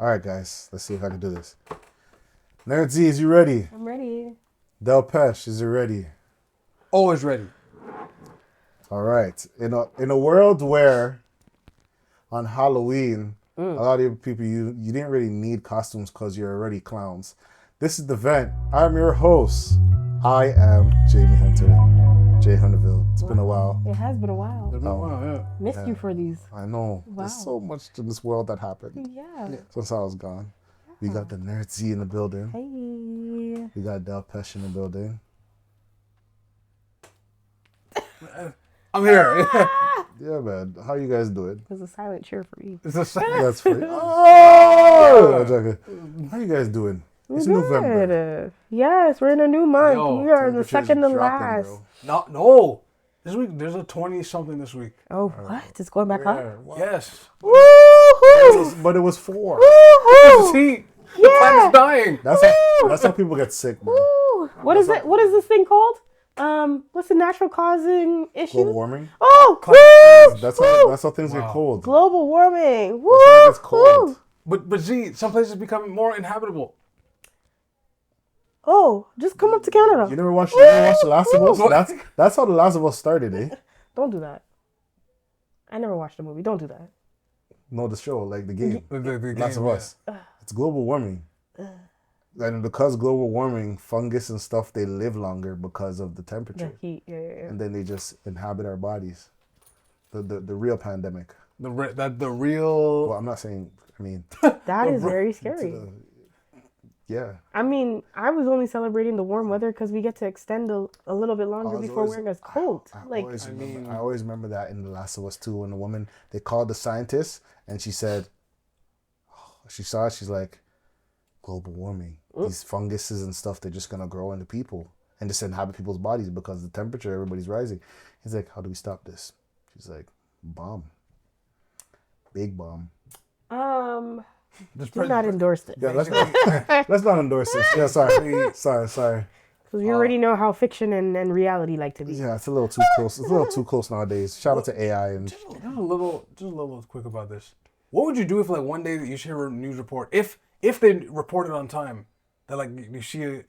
All right, guys. Let's see if I can do this. Nerd Z, is you ready? I'm ready. Del Pesh, is you ready? Always ready. All right. In a world where on Halloween, a lot of people, you didn't really need costumes because you're already clowns. This is the vent. I'm your host. I am Jamie Hunter, Jay Hunterville. It's been a while. It has been a while. Yeah. Missed you for these. I know. Wow. There's so much in this world that happened Yeah. since I was gone. We got the Nerd Z in the building. Hey. We got Del Pesh in the building. I'm here. Yeah, man. How you guys doing? It was a silent cheer for me. It's a second. That's free. Oh! I'm joking. How you guys doing? It's November. Good. Yes, we're in a new month. Yo, we are in the Temperature's second to dropping, last. bro. No. This week, there's a 20-something this week. Oh, what? It's going back up? Yes. Woohoo! But it was 4. It's heat. The Yeah. planet's dying. That's how people get sick, man. Woo! What is it? What is this thing called? What's the natural causing issue? Global warming. Oh, woo! That's how things get Wow. cold. Global warming. Woo! That's how it gets cold. But see, some places become more inhabitable. Oh, just come up to Canada. You never watched The Last of Us? That's how The Last of Us started, eh? Don't do that. I never watched the movie. Don't do that. No, the show, like the game. The Last of game, Us. It's global warming. And because global warming, fungus and stuff, they live longer because of the The temperature. heat. Yeah. And then they just inhabit our bodies. The real pandemic. The real. Well, I'm not saying, I mean, That is very scary. yeah. I mean, I was only celebrating the warm weather because we get to extend a little bit longer before we're as cold. I always remember that in The Last of Us 2 when the woman, they called the scientist and she said, she saw it, she's like, global warming. These funguses and stuff, they're just going to grow into people and just inhabit people's bodies because the temperature, everybody's rising. He's like, how do we stop this? She's like, bomb. Big bomb. Just Do not endorse it. Yeah, let's not endorse this. Yeah, sorry. Because you already know how fiction and reality like to be. Yeah, it's a little too close. It's a little too close nowadays. Shout out to AI and Just a little quick about this. What would you do if, like, one day that you hear a news report, if they reported on time, that, like, you see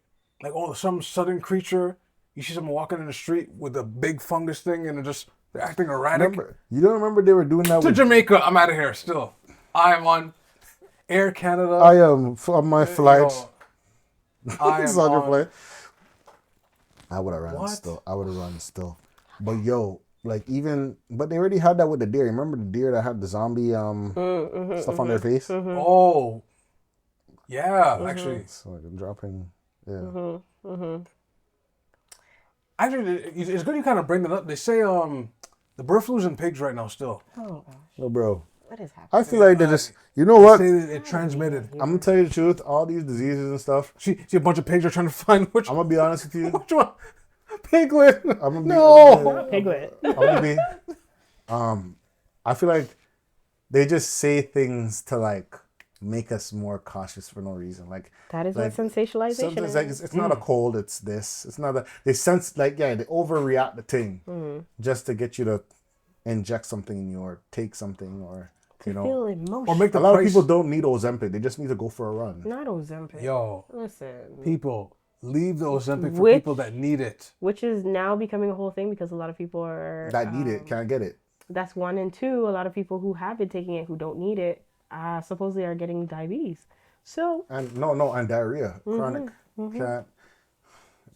some sudden creature, you see someone walking in the street with a big fungus thing and they're acting erratic. you don't remember they were doing that To with Jamaica, I'm out of here. Still, I am on Air Canada. I am on my flight. I It's am on your on. flight. I would have run What? still. I would have run still. But yo, like but they already had that with the deer. Remember the deer that had the zombie stuff on their face? Oh, yeah. Actually, So like I'm dropping. Yeah. actually, it's good you kind of bring that up. They say the bird flu's in pigs right now still. Oh, gosh. No, bro. What is happening? I feel like they just. You know what? They say that it transmitted. I'm gonna tell you the truth. All these diseases and stuff. See, a bunch of pigs are trying to find which I'm gonna be honest with you. one. Piglet. I'm gonna be, No. Piglet. I'm gonna be. I feel like they just say things to like make us more cautious for no reason. Like That is what sensationalization sometimes is. like it's not a cold. It's this. It's not a. They sense like they overreact the thing just to get you to inject something in you or take something or Feel emotion. Or make a the lot price. of people don't need Ozempic. They just need to go for a run. Not Ozempic. Yo, Listen. people, leave the Ozempic for Which- people that need it. Which is now becoming a whole thing because a lot of people are... That need it can't get it. That's one. And two, a lot of people who have been taking it who don't need it supposedly are getting diabetes. So And and diarrhea, chronic. Can't.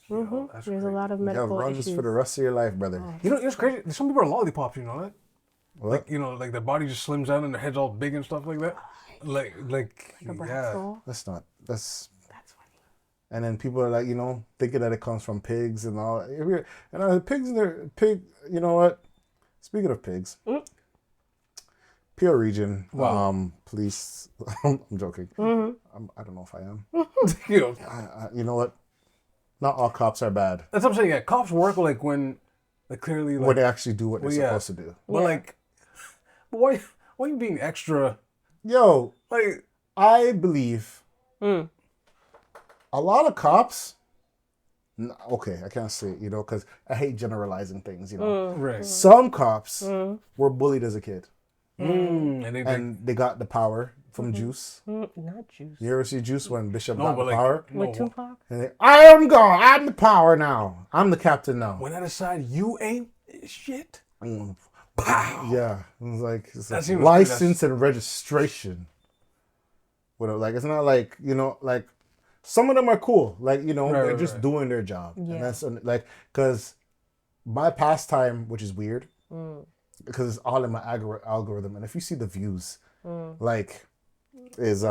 Yo, that's there's a crazy. lot of You have medical runs issues. for the rest of your life, brother. You know, it's crazy. Some people are lollipops. You know that? What? Like, you know, like their body just slims down and their head's all big and stuff like that. Like A brat yeah. skull. That's That's funny. and then people are like, thinking that it comes from pigs and all. And pigs, you know what? Speaking of pigs, Peel Region, Wow. police, I'm joking. I don't know if I am. You know, You know what? Not all cops are bad that's what I'm saying. Yeah, cops work like when, like clearly, like, when they actually do what they're Well, yeah. supposed to do. but like, but why are you being extra? Yo, Like, I believe a lot of cops. Okay, I can't say it, because I hate generalizing things. right? Some cops were bullied as a kid, And they and they got the power from Juice? Not Juice. You ever see Juice when Bishop No, got but the like power? With Tupac? And they, I am God. I'm the power now. I'm the captain now. When I decide you ain't shit. Pow. Yeah, it's like seems license and registration. Whatever. Like it's not like like some of them are cool. Like they're just doing their job, and that's like because my pastime, which is weird, because it's all in my algorithm, and if you see the views, like is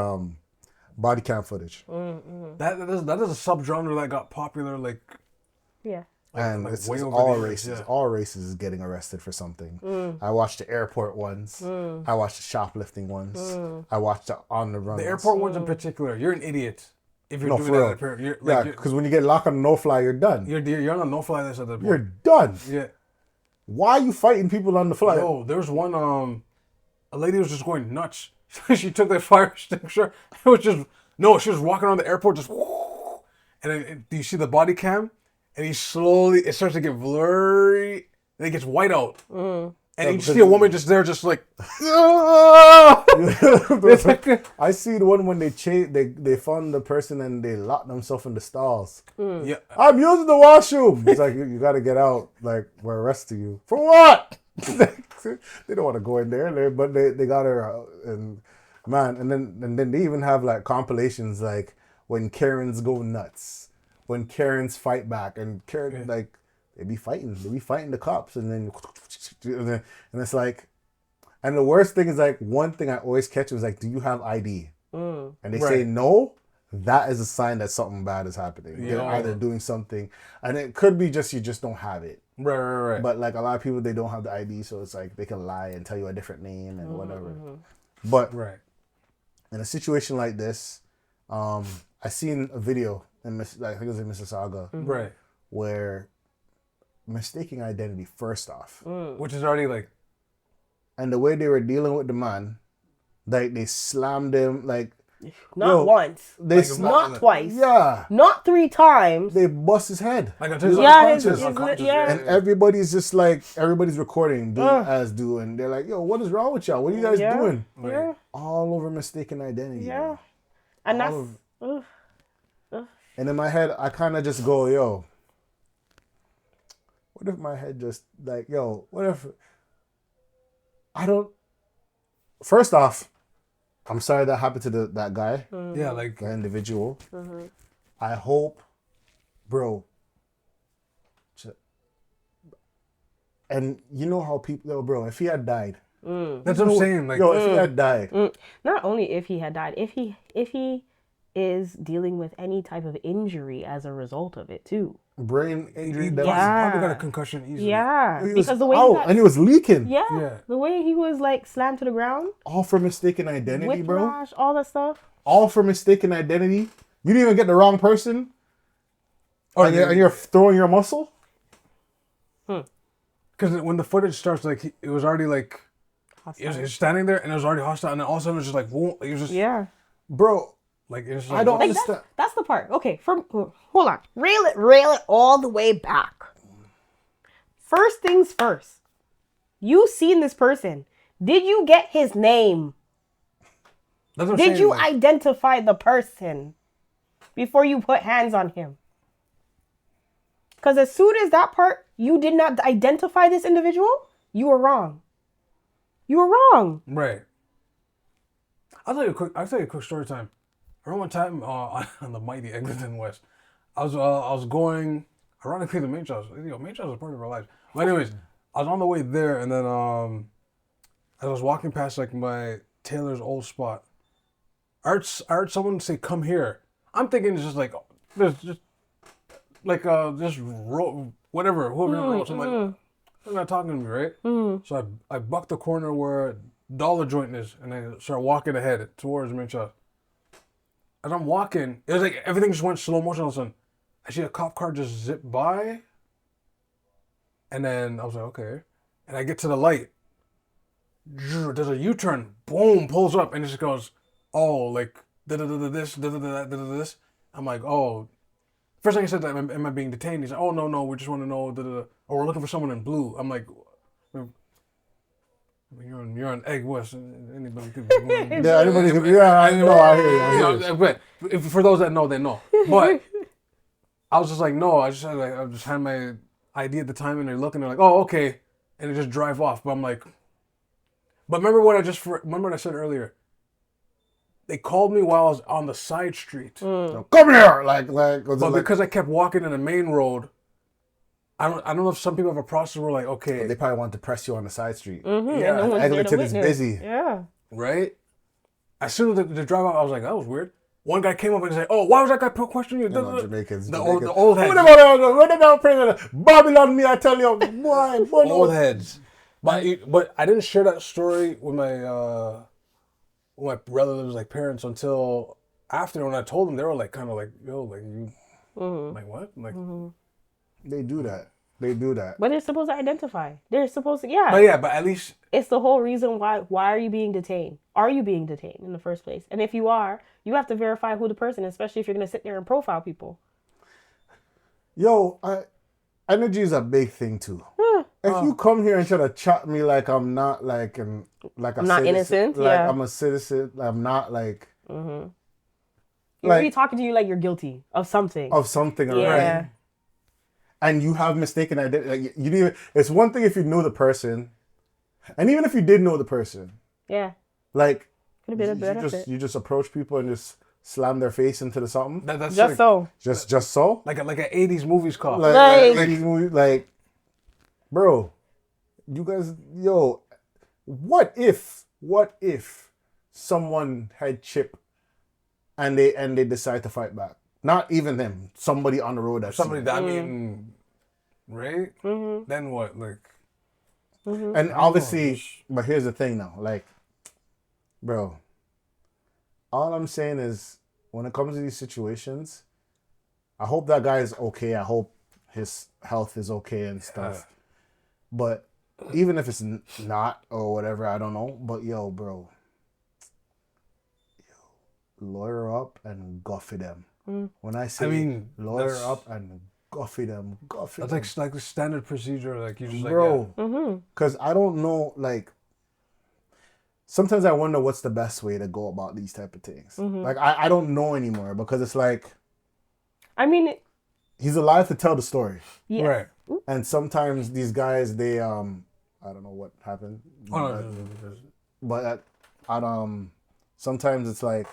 body cam footage. That is a subgenre that got popular like. Yeah. And like it's way over all the years, races. yeah. All races is getting arrested for something. I watched the airport ones. I watched the shoplifting ones. I watched the on the run. The airport ones in particular, you're an idiot if you're doing for that at real. a pair. Yeah, because when you get locked on a no-fly, you're done. You're on a no-fly list at the You're point. done. Yeah. Why are you fighting people on the fly? Yo, there was one a lady was just going nuts. She took that fire extinguisher. It was just she was walking around the airport just and then do you see the body cam? And it starts to get blurry, and it gets white out. And you see a woman just there, just like, I see the one when they found the person and they locked themselves in the stalls. yeah. I'm using the washroom. It's like you got to get out. Like we're arresting you for what? They don't want to go in there, but they got her out. And man, and then they even have like compilations like when Karens go nuts. When Karens fight back, and Karen like they be fighting the cops, and it's like, and the worst thing is like one thing I always catch was like, do you have ID? And they say no. That is a sign that something bad is happening. They're either doing something, and it could be just you just don't have it. Right. But like a lot of people, they don't have the ID, so it's like they can lie and tell you a different name and whatever. But in a situation like this, I seen a video. I think it was in Mississauga, Right. where mistaking identity first off, Which is already like, and the way they were dealing with the man, like they slammed him, like Not once. they Not twice. Yeah, Not 3 times. they bust his head, like until he's his unconscious. yeah. and everybody's just like everybody's recording, and they're like, "Yo, what is wrong with y'all? What are you guys doing?" Yeah. All over mistaken identity. Yeah. Man. And All that's... over. And in my head, I kind of just go, yo, what if my head just like, yo, what if I don't... First off, I'm sorry that happened to that guy. Yeah, like The individual. I hope, bro. And you know how people, yo, bro, if he had died. that's what I'm saying. Like, If he had died. Not only if he had died, if he is dealing with any type of injury as a result of it too. Brain injury. he That probably got a concussion easily. Yeah, he was because the way out, he got, and he was leaking. yeah, the way he was like slammed to the ground, All for mistaken identity, bro. whiplash, all that stuff. All for mistaken identity. You didn't even get the wrong person. And you're throwing your muscle. Because when the footage starts, like it was already like he was standing there and it was already hostile, and then all of a sudden it was just like, whoa, it was just Bro, like it was just I like, don't Like understand. that's the part. Okay, hold on. Rail it all the way back. First things first. You seen this person. Did you get his name? That's what I'm Did saying, you like, identify the person before you put hands on him? Because as soon as that part, you did not identify this individual, you were wrong. You were wrong. Right. I'll tell you a quick story time. I remember one time on the mighty Eglington West, I was going, ironically, to Main House. Main House is part of our lives. But anyways, I was on the way there, and then as I was walking past like my tailor's old spot, I heard someone say, "Come here." I'm thinking it's just like there's just like whatever, whoever knows. I'm like, they're not talking to me, right? So I bucked the corner where Dollar Joint is, and I start walking ahead towards Main House. As I'm walking, it was like everything just went slow motion all of a sudden. I see a cop car just zip by. And then I was like, okay. And I get to the light. There's a U-turn. Boom, pulls up. And it just goes, oh, like, this. I'm like, oh. First thing I said, am I being detained? He's like, oh, no, we just want to know, oh, we're looking for someone in blue. I'm like, You're on Egg West. Anybody could. Yeah, anybody could. Yeah, I know. I hear you. I hear you. But for those that know, they know. But I was just like, no. I just had my ID at the time, and they're looking. They're like, oh, okay, and they just drive off. But I'm like, but remember what I said earlier. They called me while I was on the side street. So, come here, like. But because I kept walking in the main road, I don't know if some people have a process where like, okay, they probably want to press you on the side street. Mm-hmm. Yeah, and no one's there to Eglington is witness. busy. Yeah. right? As soon as the drive out, I was like, that was weird. One guy came up and said, oh, why was that guy questioning you? Jamaicans. The old heads. Babylon, me, I tell you. Boy, Old heads. But I didn't share that story with my relatives, like parents, until after. When I told them, they were like, kind of like, yo, like you, like what? Like, They do that. They do that. But they're supposed to identify. They're supposed to, yeah. but at least It's the whole reason why are you being detained? Are you being detained in the first place? And if you are, you have to verify who the person is, especially if you're going to sit there and profile people. Yo, energy is a big thing too. If you come here and try to chat me like I'm not like I'm not citizen, innocent, like yeah. I'm a citizen, I'm not like You're like really talking to you like you're guilty of something. right? And you have mistaken identity. Like, you didn't even, it's one thing if you know the person, and even if you did know the person, Yeah. like Could have been a better fit. you just approach people and just slam their face into the something. that's Just like, so. Just so. like an 80s movies call. Like, bro, you guys, yo, what if someone had Chip and they decide to fight back? Not even them. Somebody on the road. Somebody that right? Then what? Like, And obviously, but here's the thing now. Like, bro, all I'm saying is, when it comes to these situations, I hope that guy is okay. I hope his health is okay and stuff. But even if it's not or whatever, I don't know. But yo, bro, lawyer up and guffy them. When I say lawyer up and guffy them, that's like the standard procedure. Like you just bro, because I don't know. Like sometimes I wonder what's the best way to go about these type of things. Like I don't know anymore because it's like, I mean, he's alive to tell the story. yeah. Right. And sometimes these guys, they I don't know what happened, but sometimes it's like,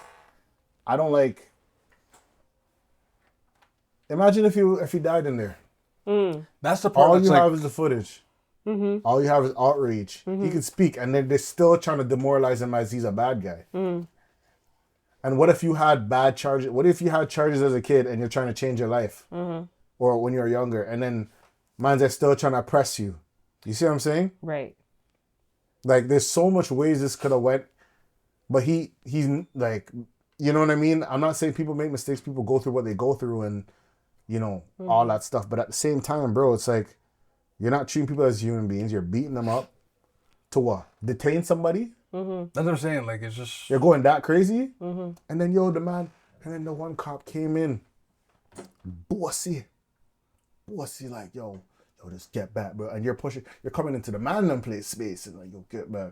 I don't like. Imagine if he died in there. That's the part. All you have is the footage. All you have is outrage. He can speak, and then they're still trying to demoralize him as he's a bad guy. And what if you had bad charges? What if you had charges as a kid and you're trying to change your life, or when you're younger, and then man's are still trying to oppress you? You see what I'm saying? Right. Like, there's so much ways this could have went, but he's like, you know what I mean? I'm not saying people make mistakes. People go through what they go through, and you know all that stuff. But at the same time, bro, it's like you're not treating people as human beings. You're beating them up to what? Detain somebody? That's what I'm saying. Like, it's just You're going that crazy? And then and then the one cop came in, bossy, like, yo, just get back, bro. And you're coming into the man and place space, and like, yo, get back.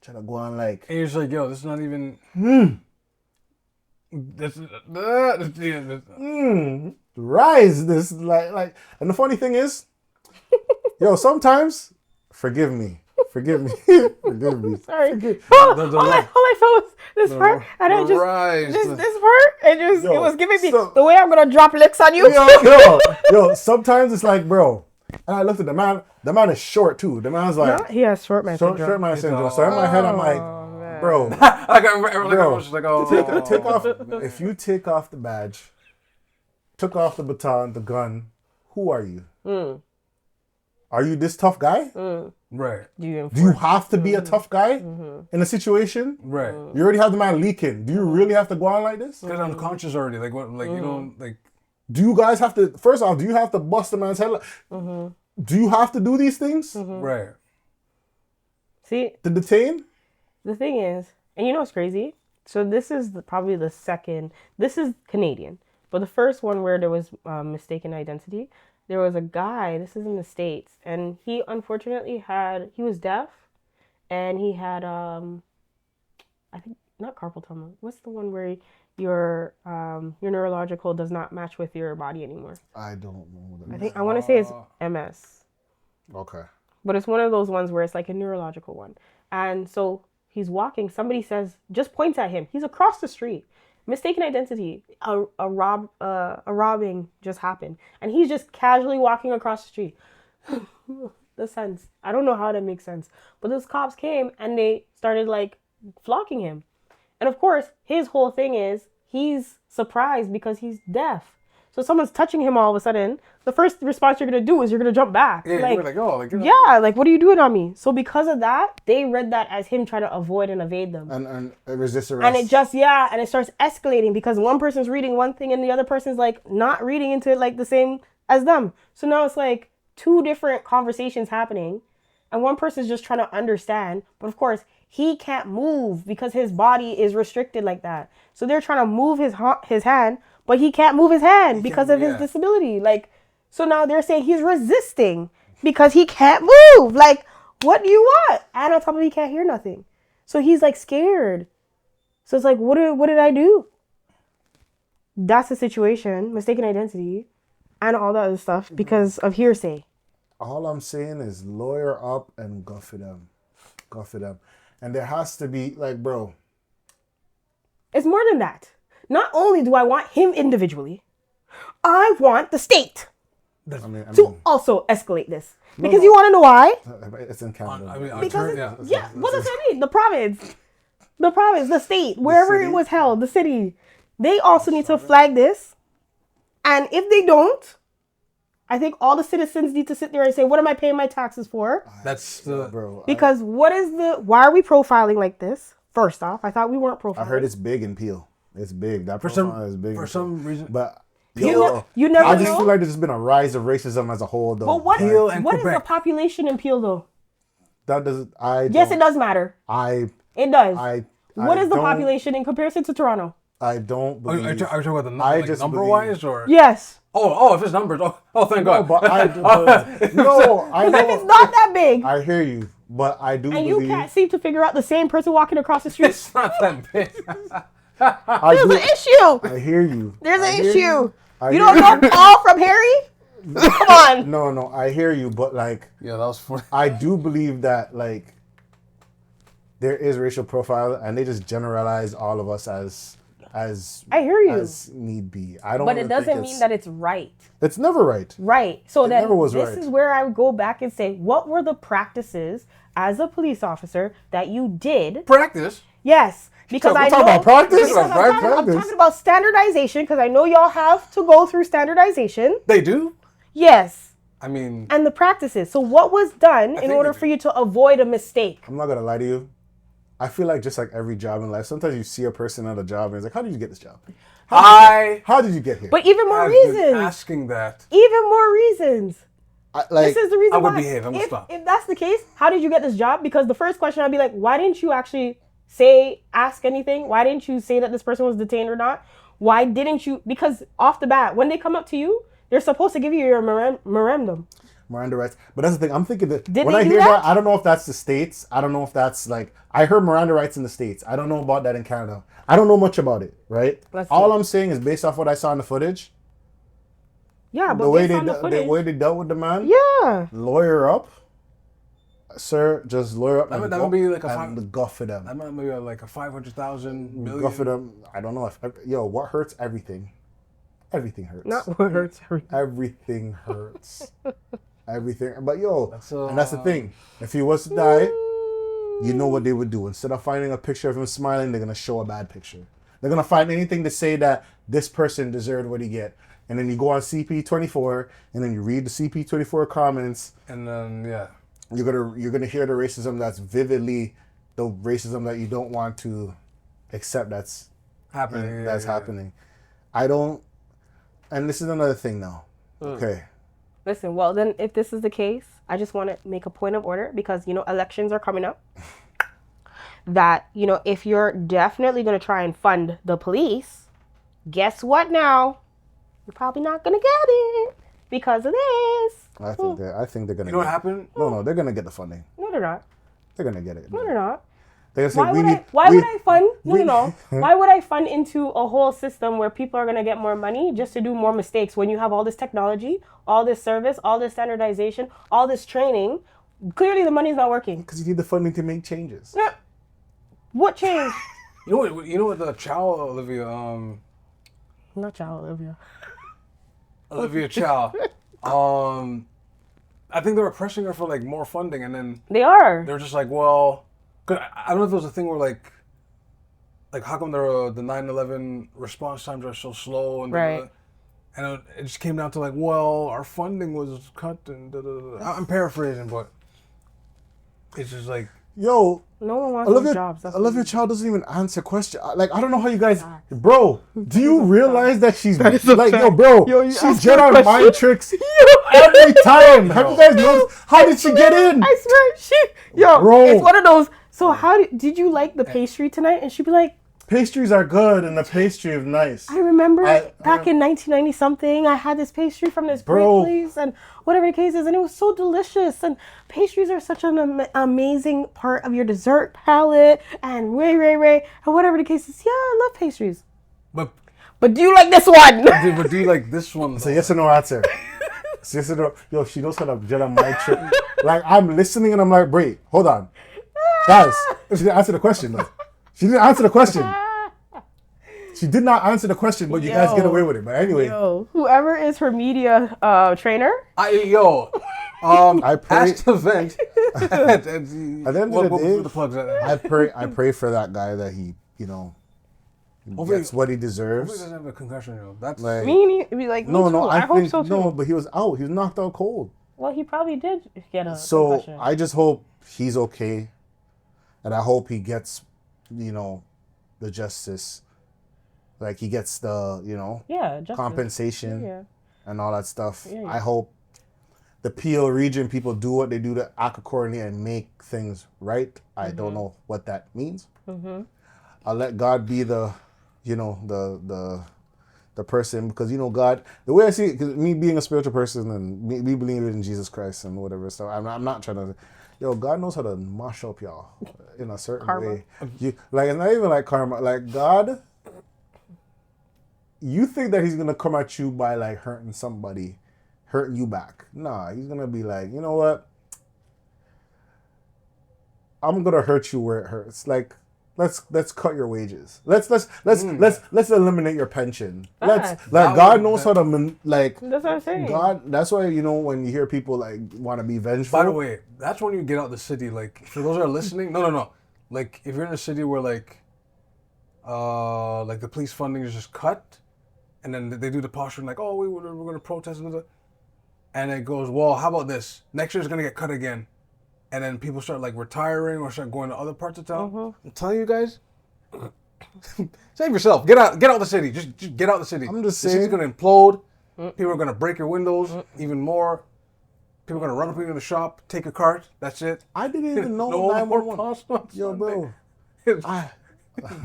Trying to go on like, and you're just like, yo, this is not even. Rise this like, and the funny thing is, yo, sometimes forgive me. Forgive me. Sorry. All I felt was this part, and I just rise. this part, it was giving me so- the way I'm gonna drop licks on you. Yo, sometimes it's like, bro. And I looked at the man. The man is short too. The man's like, He has short man syndrome. short man syndrome. So in my head, I'm like, bro, I was just like, oh, take off. If you take off the badge, took off the baton, the gun, who are you? Are you this tough guy? right, Do you have to be a tough guy in a situation? right. You already have the man leaking. Do you really have to go on like this? Because I'm conscious already. Like what? Like you know, like. Do you guys have to? First off, do you have to bust the man's head? Do you have to do these things Right. See, to detain? the thing is, and you know what's crazy? So this is probably the second. This is Canadian, but the first one where there was mistaken identity. There was a guy. This is in the States, and he unfortunately he was deaf, and he had I think not carpal tunnel. What's the one where your neurological does not match with your body anymore? I don't know what I think I want to say it's MS. Okay. But it's one of those ones where it's like a neurological one. And so he's walking. Somebody says, just points at him. He's across the street. Mistaken identity. A robbing just happened. And he's just casually walking across the street. The sense. I don't know how that makes sense. But those cops came and they started like flocking him. And of course, his whole thing is he's surprised because he's deaf. So someone's touching him all of a sudden. The first response you're going to do is you're going to jump back. Yeah, like, you're like, oh, like, yeah, like, what are you doing on me? So because of that, they read that as him trying to avoid and evade them. And resist arrest. And it just, and it starts escalating because one person's reading one thing and the other person's like not reading into it like the same as them. So now it's like two different conversations happening and one person's just trying to understand. But of course, he can't move because his body is restricted like that. So they're trying to move his hand, but he can't move his hand because of his disability. Like, so now they're saying he's resisting because he can't move. Like, what do you want? And on top of it, he can't hear nothing. So he's like scared. So it's like, what did I do? That's the situation, mistaken identity, and all that other stuff because of hearsay. All I'm saying is lawyer up and go for them. Go for them. And there has to be, like, bro. It's more than that. Not only do I want him individually, I want the state to also escalate this. Because you want to know why? It's in Canada. What does that mean? The province, the state, wherever it was held, the city. They also need to flag this. And if they don't, I think all the citizens need to sit there and say, what am I paying my taxes for? That's the... Bro. Because why are we profiling like this? First off, I thought we weren't profiling. I heard it's big in Peel. It's big. That profile is big. For some reason. But you never I just feel like there's been a rise of racism as a whole, though. But what is Quebec. the population in Peel, though? That doesn't... Yes, it does matter. It does. What is the population in comparison to Toronto? I don't believe... Are you talking about the number-wise, or...? Yes. Oh, if it's numbers. Oh, thank God. But I know. If it's not that big. I hear you, but I do believe... And you can't seem to figure out the same person walking across the street. It's not that big. There's an issue. I hear you. There's an issue. You don't know Paul from Harry? Come on. No, I hear you, but like... Yeah, that was funny. I do believe that, like, there is racial profile, and they just generalize all of us as I hear you. As need be. I don't. But it doesn't mean that it's right. It's never right. Right. So then this is where I would go back and say, what were the practices as a police officer that you did? Practice? Yes. Because I'm talking about practice. I'm talking about standardization because I know y'all have to go through standardization. They do? Yes. I mean... And the practices. So what was done in order for you to avoid a mistake? I'm not going to lie to you. I feel like just like every job in life, sometimes you see a person at a job and it's like, how did you get this job? How did you get here? But even more reasons. Asking that. Even more reasons. This is the reason why. I would behave. I'm going to stop. If that's the case, how did you get this job? Because the first question I'd be like, why didn't you actually ask anything? Why didn't you say that this person was detained or not? Why didn't you? Because off the bat, when they come up to you, they're supposed to give you your memorandum. Miranda rights. But that's the thing. I'm thinking that when I hear that, I don't know if that's the States. I don't know if that's like, I heard Miranda rights in the States. I don't know about that in Canada. I don't know much about it, right? All I'm saying is based off what I saw in the footage. Yeah, but the way they dealt with the man. Yeah. Lawyer up. Sir, just lawyer up. That would be like go for them. That might be like a 500,000 million. Go for them. I don't know if what hurts everything. Everything hurts. Not what hurts everything. Everything hurts. Everything. But and that's the thing. If he was to die, you know what they would do. Instead of finding a picture of him smiling, they're going to show a bad picture. They're going to find anything to say that this person deserved what he get. And then you go on CP24, and then you read the CP24 comments. And then, you're gonna hear the racism that's vividly the racism that you don't want to accept that's happening. Happening. I don't. And this is another thing now. Okay. Listen, well then, if this is the case, I just want to make a point of order because elections are coming up. That if you're definitely gonna try and fund the police, guess what? Now you're probably not gonna get it because of this. I think they're gonna. You know what happened? No, they're gonna get the funding. No, they're not. They're gonna get it. No, they're not. They're gonna say, Why would I fund? No. Why would I fund into a whole system where people are gonna get more money just to do more mistakes when you have all this technology, all this service, all this standardization, all this training? Clearly, the money's not working. Because you need the funding to make changes. Yeah. What change? You know what the Chow Olivia Not Chow Olivia. Olivia Chow. I think they were pressing her for like more funding, and then They are. they're just like, well, 'cause I don't know if there was a thing where like how come the 9/11 response times are so slow and Right. and it just came down to like, well, our funding was cut and I'm paraphrasing, but it's just like, Yo, No one wants those Olivia, jobs. That's Olivia Child doesn't even answer questions. Like, I don't know how you guys, bro. Do you realize that she's like, yo, bro? Yo, you she's asked her a Jedi question. mind tricks every time. Have you guys noticed? How did she get in? I swear, Bro. it's one of those. So how did you like the pastry tonight? And she'd be like, Pastries are good, and the pastry is nice. I remember back in 1990 something, I had this pastry from this great Bro. place, and whatever the case is, and it was so delicious. And pastries are such an amazing part of your dessert palette, and and whatever the case is. Yeah, I love pastries. but But do you like this one? do you like this one? It's a yes or no answer. It's yes or no. Yo, she knows how to Jedi mind trick. Like, I'm listening, and I'm like, wait, hold on. Guys, she didn't answer the question, though. She didn't answer the question. She did not answer the question, but you guys get away with it. But anyway. Yo, whoever is her media trainer. I pray. Ask the vent. At the end of the day, the plugs I pray for that guy that he, gets what he deserves. Hopefully he doesn't have a concussion, That's Like, Be like, no, I hope think so too. no, but he was out. He was knocked out cold. Well, he probably did get a So concussion. I just hope he's okay, and I hope he gets, the justice. Like he gets the, justice. compensation Yeah. and all that stuff. Yeah. I hope the PO region people do what they do to act accordingly and make things right. I don't know what that means. Mm-hmm. I'll let God be the person, because God, the way I see it, 'cause me being a spiritual person and me believing in Jesus Christ and whatever, so I'm not trying to. God knows how to mash up y'all in a certain Karma. way. It's not even like karma. Like God, you think that he's gonna come at you by like hurting somebody, hurting you back. Nah, he's gonna be like, you know what? I'm gonna hurt you where it hurts. Like, let's cut your wages. Let's eliminate your pension. God knows how to That's what I'm saying. God. That's why when you hear people like want to be vengeful. By the way, that's when you get out the city. Like, for those that are listening, no. Like, if you're in a city where like the police funding is just cut, and then they do the posturing like, oh, we're going to protest, and it goes, well, how about this? Next year's going to get cut again. And then people start like retiring or start going to other parts of town. I'm telling you guys, save yourself. Get out the city. Just get out the city. I'm just the saying. city's going to implode. People are going to break your windows even more. People are going to run up in the shop, take your cart. That's it. I didn't even know No more 911. pasta on Yo, bro. Sunday. It's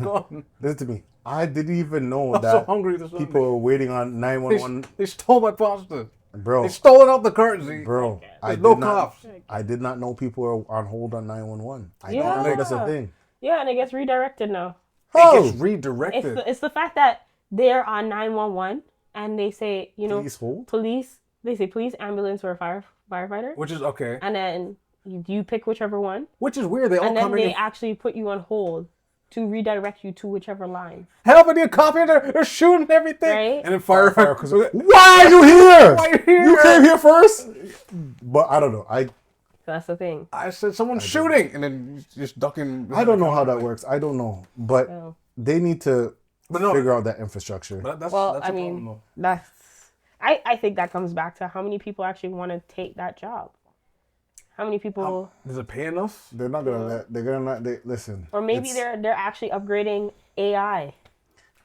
Gone. Listen to me. I didn't even know I'm that so hungry this Sunday. people were waiting on 911. They stole my pasta. Bro, They stole it out the cart, Z. bro, There's no cops. I did not know people were on hold on 911. I Yeah. don't know that's a thing. Yeah, and it gets redirected now. It gets redirected. It's the fact that they're on 911 and they say, Please hold. police. They say police, ambulance, or firefighter. Which is okay. And then you pick whichever one. Which is weird. They all And then come they in. actually put you on hold to redirect you to whichever line. Help! I need a copy. They're shooting everything. Right. And then firefighters. Why are you here? Why are you here? You came here first. But I don't know. That's the thing. I said someone's shooting, and then just ducking. I don't know how that works. I don't know. But Oh. they need to But no. figure out that infrastructure. But that's Well, that's I a problem, mean, though. that's. I think that comes back to how many people actually want to take that job. How many people, Does it pay enough? They're not gonna let. They're gonna not. Listen. or maybe it's- they're actually upgrading AI.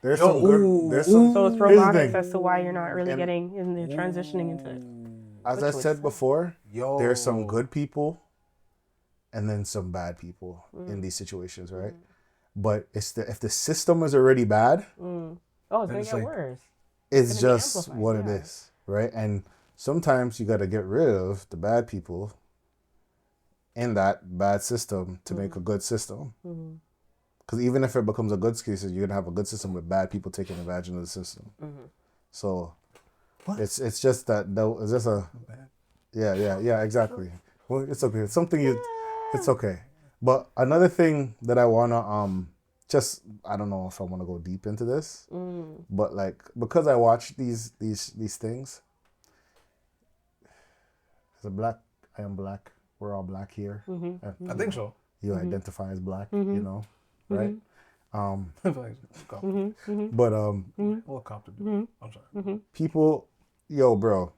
There's some good. There's some. So it's here's the robotics thing. as to why you're not really getting in the transitioning into it. As I said before, Yo. there's some good people, and then some bad people in these situations, right? But if the system is already bad, Oh, it's gonna it's get like- worse. it's gonna be just amplified, what yeah. it is, right? And sometimes you got to get rid of the bad people in that bad system to make a good system. Because even if it becomes a good system, you're gonna have a good system with bad people taking advantage of the system. So it's just that it's just a yeah exactly. Well, it's okay. It's something it's okay. But another thing that I wanna I don't know if I want to go deep into this, but like because I watch these things. As a black, I am black. We're all black here. I think so. You identify as black, you know, right? But What cop to do? I'm sorry. people, yo, bro,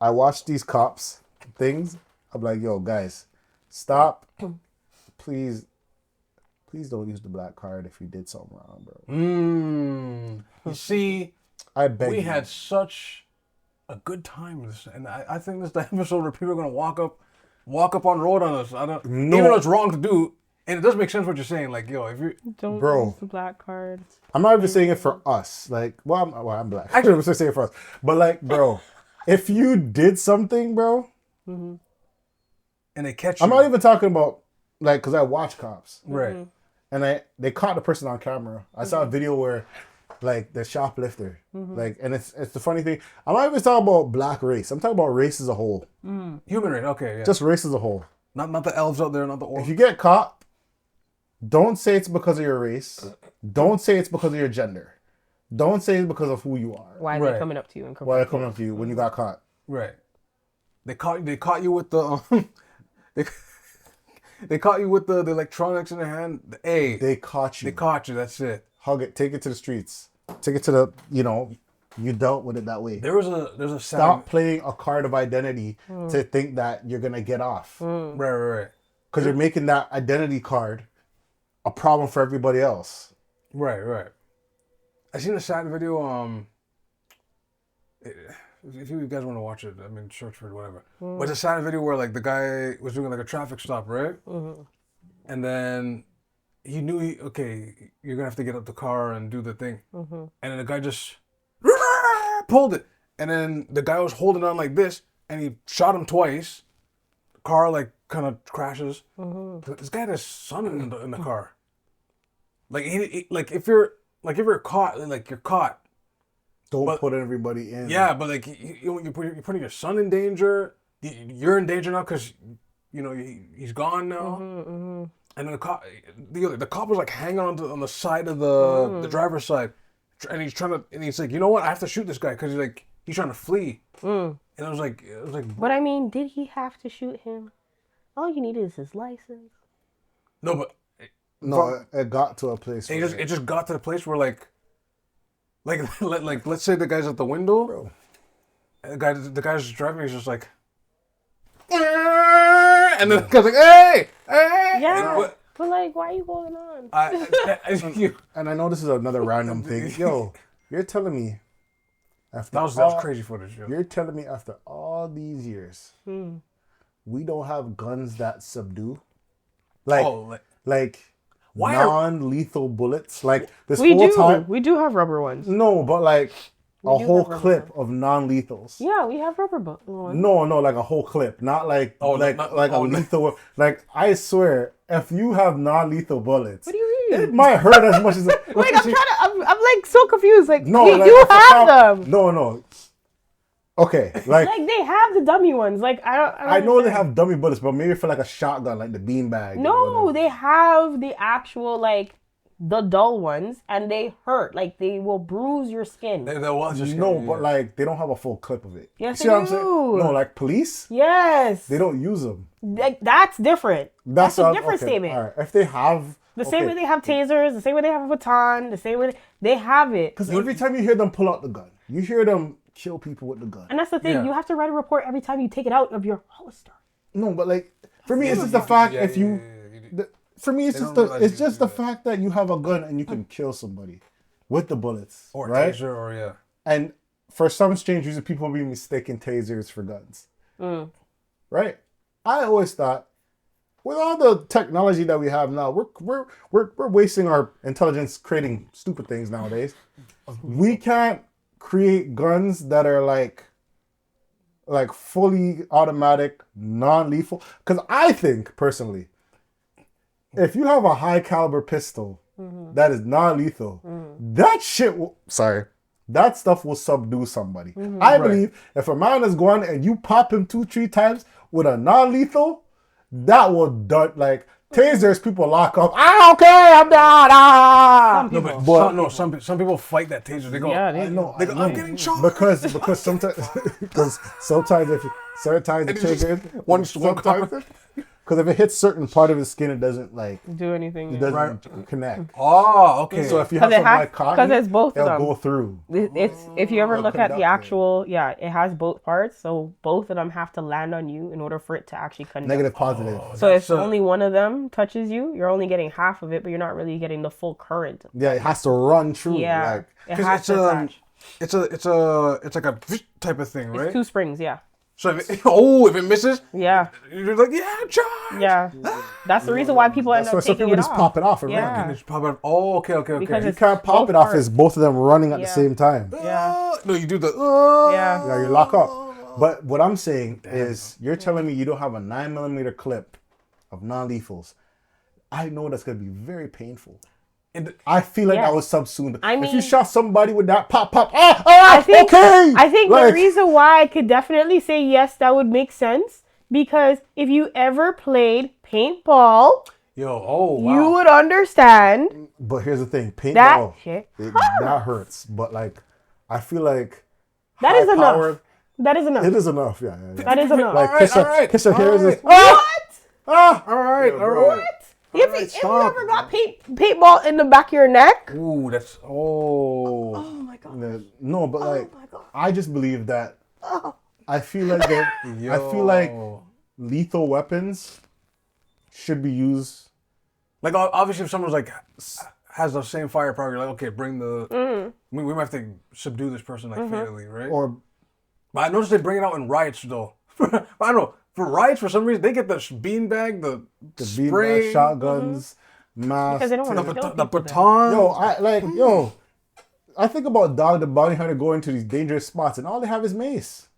I watch these cops things. I'm like, yo, guys, stop, please don't use the black card if you did something wrong, bro. You see, I beg we you. had such a good time with this, and I think this is the episode where people are gonna walk up on the road on us. Even though it's wrong to do, and it does make sense what you're saying. Like, yo, if you Don't Bro. use the black card. I'm not even saying it for us. Like, I'm black. Actually, I'm saying it for us. But like, bro, if you did something, bro, and they catch you, I'm not even talking about like, cause I watch cops, right. and they caught the person on camera. I saw a video where, like, the shoplifter, like, and it's the funny thing. I'm not even talking about black race. I'm talking about race as a whole. Human race, okay, yeah. Just race as a whole. Not the elves out there, not the orcs. If you get caught, don't say it's because of your race. Don't say it's because of your gender. Don't say it's because of who you are. Why are they coming up to you and Why they're coming up to you when you got caught. Right. They caught you with the they caught you with the electronics in their hand. They caught you. They caught you. That's it. Hug it. Take it to the streets. Take it to the, you dealt with it that way. There's a Stop playing a card of identity to think that you're going to get off. Right. Because you're making that identity card a problem for everybody else. Right. I seen a sad video. If you guys want to watch it, I mean, search for it, whatever. But it's a sad video where like the guy was doing like a traffic stop, right? And then he knew you're gonna have to get out the car and do the thing. And then the guy just pulled it, and then the guy was holding on like this, and he shot him twice. The car like kind of crashes. This guy had his son in the car. Like if you're caught, like you're caught. Don't put everybody in. Yeah, but like you're putting your son in danger. You're in danger now because he's gone now. And then the cop was like hanging on the side of the driver's side, and he's like, you know what? I have to shoot this guy because he's trying to flee. And it was like. But I mean, did he have to shoot him? All you needed is his license. No, it got to a place. It just got to the place where like let's say the guy's at the window. Bro. And the guy's just driving. He's just like. And then the guy's like, hey! Yeah, but like, why are you going on? And I know this is another random thing. Yo, you're telling me after that was crazy footage. Yo. You're telling me after all these years, we don't have guns that subdue, like non-lethal bullets. Like this whole time, we do have rubber ones. No, but like a whole clip of non-lethals. Yeah, we have rubber ones. No, like a whole clip, not like a lethal. Like I swear, if you have non-lethal bullets, what do you mean? It might hurt as much as. Wait, I'm like so confused. Like, no, you have them. No. Okay, like they have the dummy ones. Like I know they have dummy bullets, but maybe for like a shotgun, like the beanbag. No, they have the actual the dull ones, and they hurt. Like they will bruise your skin. But like they don't have a full clip of it. Yes, see they what I'm do. saying? No, like police. Yes, they don't use them. Like that's different. That's a different statement. All right, if they have the same way they have tasers, the same way they have a baton, the same way they have it. Because every time you hear them pull out the gun, you hear them kill people with the gun. And that's the thing. Yeah. You have to write a report every time you take it out of your holster. No, but like for me, it's just the fact for me, it's just the fact that you have a gun and you can kill somebody with the bullets, or right? Taser, or And for some strange reason, people be mistaking tasers for guns, right? I always thought, with all the technology that we have now, we're wasting our intelligence creating stupid things nowadays. We can't create guns that are like like fully automatic, non-lethal. Because I think personally, if you have a high caliber pistol that is non-lethal, that shit will, that stuff will subdue somebody. I believe if a man is going and you pop him 2-3 times with a non-lethal, that will like tasers. People lock up. I don't care. I'm down. Some people fight that taser. They go, they go, I'm getting shot. because sometimes if certain times the trigger because if it hits certain part of his skin, it doesn't like do anything. It doesn't connect. Oh, okay. So if you have something like cotton, because it's both of them. It'll go through. If you ever look at the actual, it has both parts. So both of them have to land on you in order for it to actually connect. Negative, positive. So if only one of them touches you, you're only getting half of it, but you're not really getting the full current. Yeah, it has to run through. Yeah, like, it has to attach. It's like a type of thing, right? It's 2 springs, yeah. So if it misses, you're like, charge. Yeah, that's the reason why people end up taking people it just off. pop it off and Yeah. run. Just pop it. Oh, okay. Because You can't pop it off. It's both of them running at the same time. Yeah. No, you do the. Yeah. You lock up. But what I'm saying is, you're telling me you don't have a 9mm clip of non-lethals. I know that's gonna be very painful. I feel like I was subsumed. I mean, if you shot somebody with that pop, I think like, the reason why I could definitely say yes, that would make sense, because if you ever played paintball, you would understand. But here's the thing, paintball, that shit that hurts. But like, I feel like that is enough. That is enough. It is enough. Yeah. That is enough. Like, kiss her hair. What? All right. What? If you ever got paintball in the back of your neck. Ooh, that's Oh my god. No, but like, I just believe that. I feel like lethal weapons should be used. Like, obviously, if someone's like has the same firepower, you're like, okay, bring the. We might have to subdue this person like fatally, right? But I noticed they bring it out in riots though. I don't know. For riots, for some reason, they get the beanbag, the spray, beanbag, shotguns, masks, because they don't want to kill the people baton. I think about Dog the Bounty Hunter going to these dangerous spots, and all they have is mace.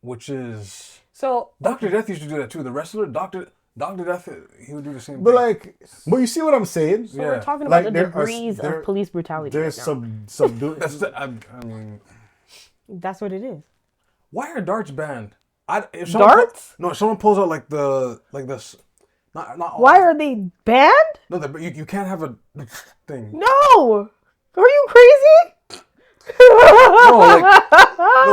Which is so. Dr. Death used to do that too. The wrestler, Dr. Death, he would do the same But thing. but you see what I'm saying? So we're talking about the degrees of police brutality. There's That's what it is. Why are darts banned? Darts? No, someone pulls out like this. Not Why are they banned? No, but you can't have a thing. No, are you crazy? No,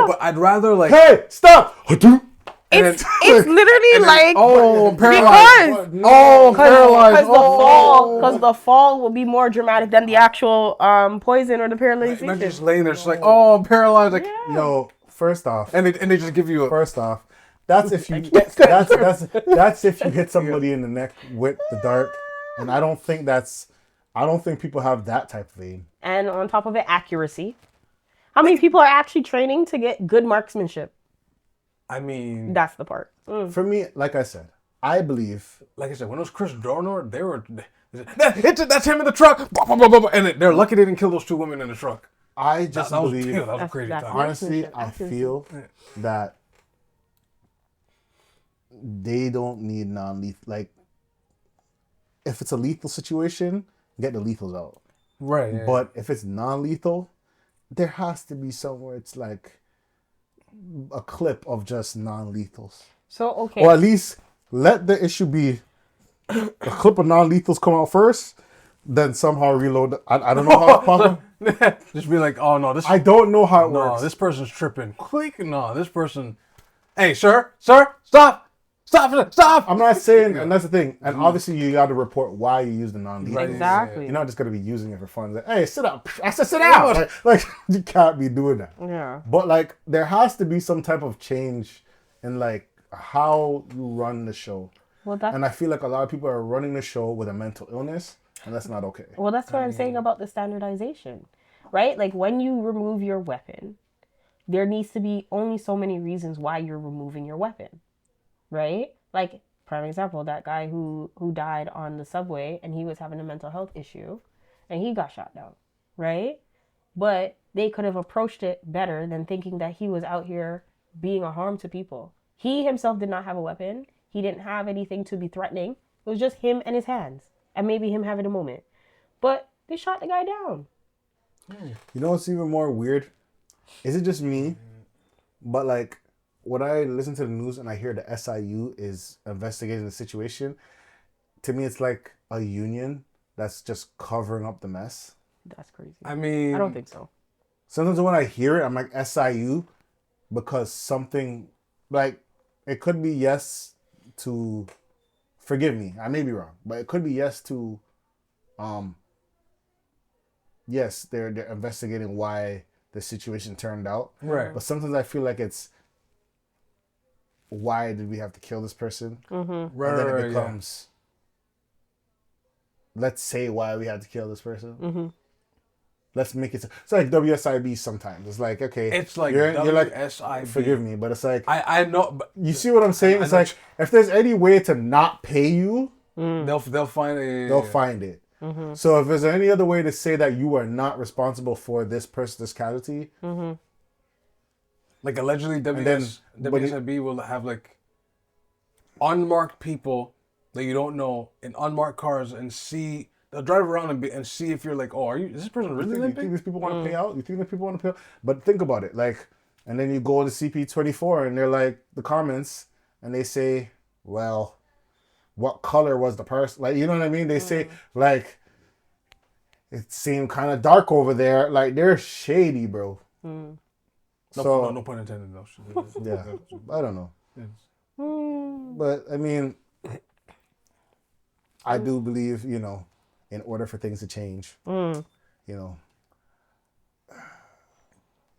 but I'd rather like. Hey, stop! It's literally like I'm paralyzed. I'm paralyzed. Because the fall will be more dramatic than the actual poison or the paralyzation. Imagine just laying there, just like, I'm paralyzed. Like, yo, first off, and they just give you a. First off, that's if you that's if you hit somebody in the neck with the dart, and I don't think people have that type of aim. And on top of it, accuracy. How many people are actually training to get good marksmanship? I mean, that's the part. For me, like I said, I believe. Like I said, when it was Chris Dornor, that's him in the truck, and they're lucky they didn't kill those 2 women in the truck. I just believe. That was a crazy time. Honestly, I feel that they don't need non-lethal. Like, if it's a lethal situation, get the lethals out. Right. Yeah. But if it's non-lethal, there has to be somewhere it's like a clip of just non-lethals. So, okay. Or at least let the issue be a clip of non-lethals come out first, then somehow reload. I don't know how it's possible. Just be like, oh no, this. I don't know how it works. No, this person's tripping. Click. No, this person. Hey, sir, stop. I'm not saying, and that's the thing. And obviously, you got to report why you use the non-lethal. Exactly. You're not just going to be using it for fun. Like, hey, sit up. I said sit down. Like, you can't be doing that. Yeah. But like, there has to be some type of change in like how you run the show. And I feel like a lot of people are running the show with a mental illness, and that's not okay. Well, that's what I'm saying about the standardization, right? Like, when you remove your weapon, there needs to be only so many reasons why you're removing your weapon, right? Like, prime example, that guy who died on the subway, and he was having a mental health issue, and he got shot down, right? But they could have approached it better than thinking that he was out here being a harm to people. He himself did not have a weapon. He didn't have anything to be threatening. It was just him and his hands. And maybe him having a moment. But they shot the guy down. You know what's even more weird? Is it just me? But like, when I listen to the news and I hear the SIU is investigating the situation, to me it's like a union that's just covering up the mess. That's crazy. I mean, I don't think so. Sometimes when I hear it, I'm like, SIU, because something, like, it could be yes to, forgive me, I may be wrong, but it could be yes to, yes, they're investigating why the situation turned out. Right. But sometimes I feel like it's, why did we have to kill this person? Mm-hmm. Right, And then it right, becomes, let's say why we had to kill this person. Mm-hmm. Let's make it. It's like WSIB sometimes. It's like, okay, It's like you're like, WSIB. forgive me, but it's like, I know, but you see what I'm saying? It's like, if there's any way to not pay you, they'll find they'll find it. Mm-hmm. So if there's any other way to say that you are not responsible for this person, this casualty, like allegedly then- WSIB will have like unmarked people that you don't know in unmarked cars and see. They'll drive around and see if you're like, oh, is this person really you think limping? these people want to pay out? You think that people want to pay out? But think about it, like, and then you go to CP24 and they're like, the comments, and they say, well, what color was the person? Like, you know what I mean? They say, like, it seemed kind of dark over there. Like, they're shady, bro. No pun intended, though. Yeah, I don't know. Mm. But, I mean, I do believe, in order for things to change,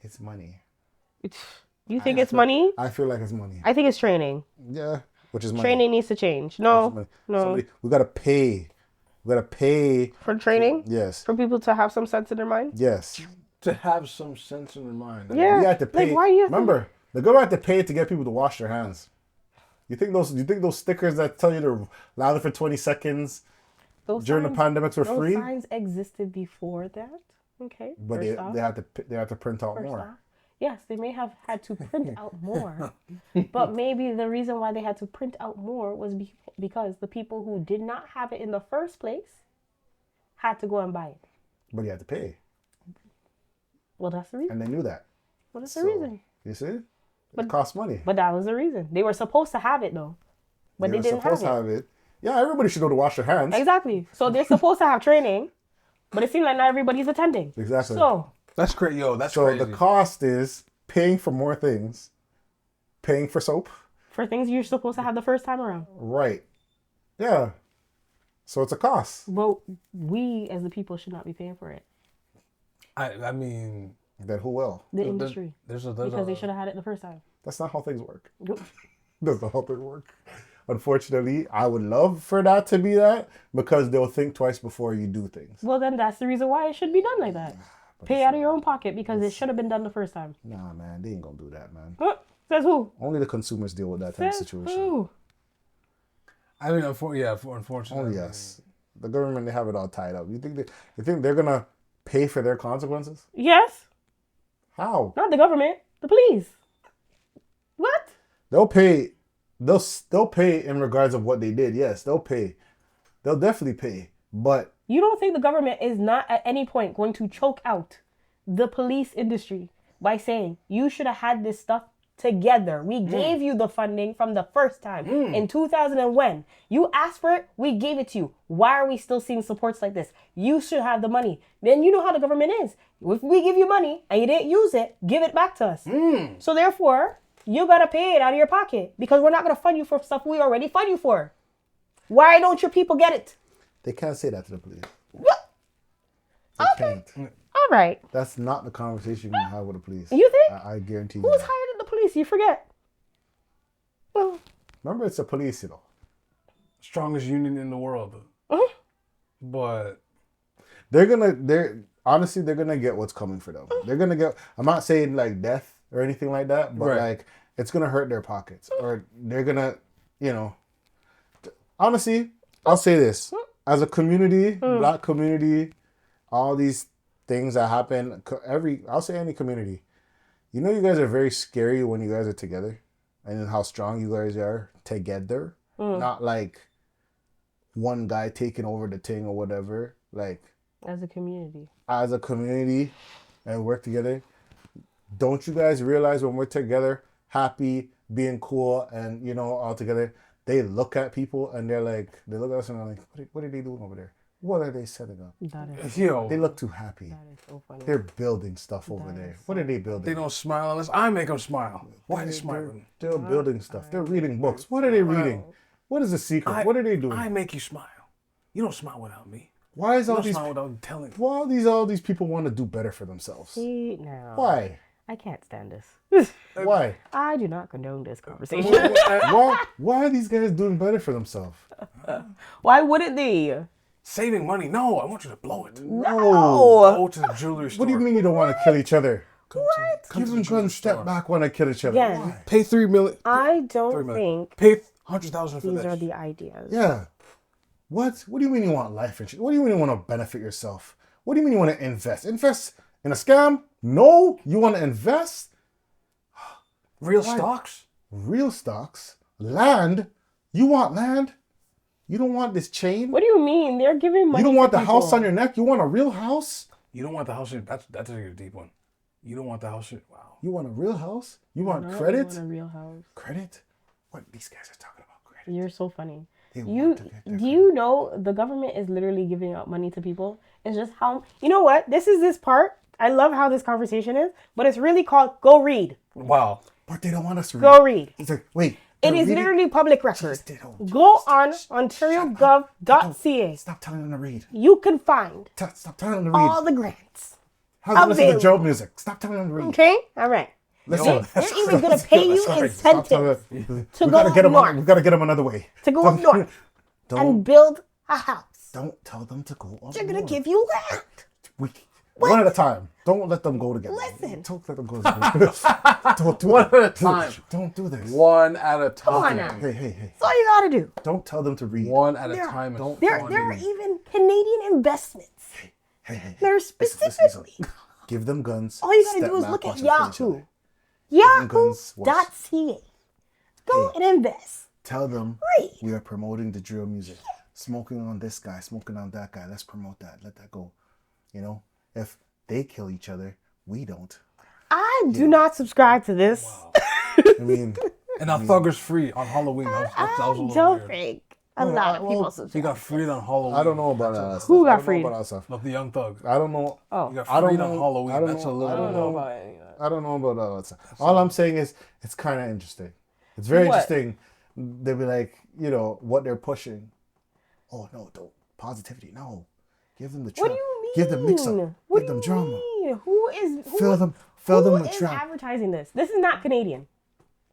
it's money. You think it's money? I feel like it's money. I think it's training. Yeah, which is money. Training needs to change. No. We gotta pay. We gotta pay. For training? Yes. For people to have some sense in their mind? Yes. To have some sense in their mind. Yeah. We have to pay. Like, why you have Remember, the government have to pay to get people to wash their hands. You think those stickers that tell you to allow it for 20 seconds during the pandemics were free? Those signs existed before that. Okay. But they have to print out more. Yes, they may have had to print out more. But maybe the reason why they had to print out more was because the people who did not have it in the first place had to go and buy it. But you have to pay. Well, that's the reason. And they knew that. Well, that's the reason. You see? It costs money. But that was the reason. They were supposed to have it, though. But they didn't have it. Yeah, everybody should know to wash their hands. Exactly. So they're supposed to have training, but it seems like not everybody's attending. Exactly. So That's great, yo. That's so crazy. the cost is paying for more things, paying for soap. for things you're supposed to have the first time around. Right. Yeah. So it's a cost. But we, as the people, should not be paying for it. I mean, Then who will? The industry. there's Because they should have had it the first time. That's not how things work. That's not how things work. Unfortunately, I would love for that to be that because they'll think twice before you do things. Well, then that's the reason why it should be done like that. Pay out of your own pocket because it should have been done the first time. Nah, man, they ain't gonna do that, man. Says who? Only the consumers deal with that type of Says situation. who? I mean, unfortunately. Oh yes, the government, they have it all tied up. You think they're gonna pay for their consequences? Yes. How? Not the government. The police. What? They'll pay. They'll pay in regards of what they did. Yes, they'll pay. They'll definitely pay. But You don't think the government is not at any point going to choke out the police industry by saying, you should have had this stuff together. We gave you the funding from the first time in 2000 and when. You asked for it, we gave it to you. Why are we still seeing supports like this? You should have the money. Then you know how the government is. If we give you money and you didn't use it, give it back to us. So therefore, you got to pay it out of your pocket because we're not going to fund you for stuff we already fund you for. Why don't your people get it? they can't say that to the police. What? They Okay. can't. All right. That's not the conversation you can have with the police. You think? I guarantee you. Who's that. higher than the police? You forget. Well, Remember, it's the police, Strongest union in the world. uh-huh. But They're honestly, they're gonna get what's coming for them. They're gonna get. I'm not saying like death or anything like that, but Right. like it's gonna hurt their pockets, or they're gonna, Honestly, I'll say this: as a community, Black community, all these things that happen, I'll say any community, You know, you guys are very scary when you guys are together, and how strong you guys are together. Not like one guy taking over the thing or whatever. Like As a community. as a community and work together. Don't you guys realize when we're together, happy, being cool, and all together, they look at people and they look at us and they're like, what are they doing over there? What are they setting up? That is, They look too happy. that is so funny. They're building stuff over there. What are they building? They don't smile unless I make them smile. Why are they smiling? They're building stuff. They're reading books. What are they reading? What is the secret? What are they doing? I make you smile. You don't smile without me. Why is You all don't these smile without telling. all these people want to do better for themselves? See, now. Why? I can't stand this. Why? I do not condone this conversation. Why are these guys doing better for themselves? Why wouldn't they? Saving money? No, I want you to blow it. No. Go to the jewelry store. What do you mean you don't want to kill each other? What? Come to Even the jewelry one step store. back when I kill each other. Again. Why? Pay $3 million. I $3 don't million. think Pay $100,000 for these this. are the ideas. Yeah. What? What do you mean you want life insurance? What do you mean you want to benefit yourself? What do you mean you want to invest? Invest in a scam? No. You want to invest? Real stocks? Real stocks? Land? You want land? You don't want this chain? What do you mean? They're giving money. You don't want to the house people. on your neck? You want a real house? You don't want the house. That's a deep one. You don't want the house. Wow. You want a real house? You want No, credit? you want a real house. Credit? What? These guys are talking about credit. You're so funny. They You want to get their do you know the government is literally giving out money to people? It's just how you know what? This part. I love how this conversation is, but it's really called go read. Wow. But they don't want us to read. Go read. It's like, wait. It they're is reading? literally public record. Just they don't. Go on OntarioGov.ca. Stop telling them to read. You can find Stop telling them to read. all the grants. How to listen to available. Joe music. Stop telling them to read. Okay? All right. Listen. They're even going to pay you Stop incentives telling them. to We go gotta get them. north. We gotta get them another way. To go up north and Don't build a house. tell them to go up They're going to north. give you land. One at a time. Don't let them go together. Listen. Don't let them go together. Don't do One it. at a time. Don't do this. One at a time. Come on now. Hey. That's all you got to do. Don't tell them to read. One at a There- time. don't- There are even Canadian investments Hey. that are Listen. specifically. Give them guns. All you got to step do is back, look at watch them kill each Yahoo. other. guns, watch. Yahoo.ca. Go and invest. Tell them Read. we are promoting the drill music. Smoking on this guy, smoking on that guy. Let's promote that. Let that go. If they kill each other, we don't. I do not subscribe to this. I mean, And now Thugger's free on Halloween. That was a I little don't weird. think a lot of people He subscribe. got freed on Halloween. I don't know about that stuff. Who got I don't know freed? about that stuff. Love the Young Thug. I don't know. Oh, He got I don't freed on know. Halloween. I don't That's know. a little. I don't know. about any of that. I don't know about all that stuff. All I'm saying is it's kind of interesting. It's very What? interesting. They'll be like, what they're pushing. Oh no, don't positivity. No, give them the What trap. do you mean? Give them mix up. What Give do them you drama. mean? Who is Fill them who with is trap. advertising this? This is not Canadian.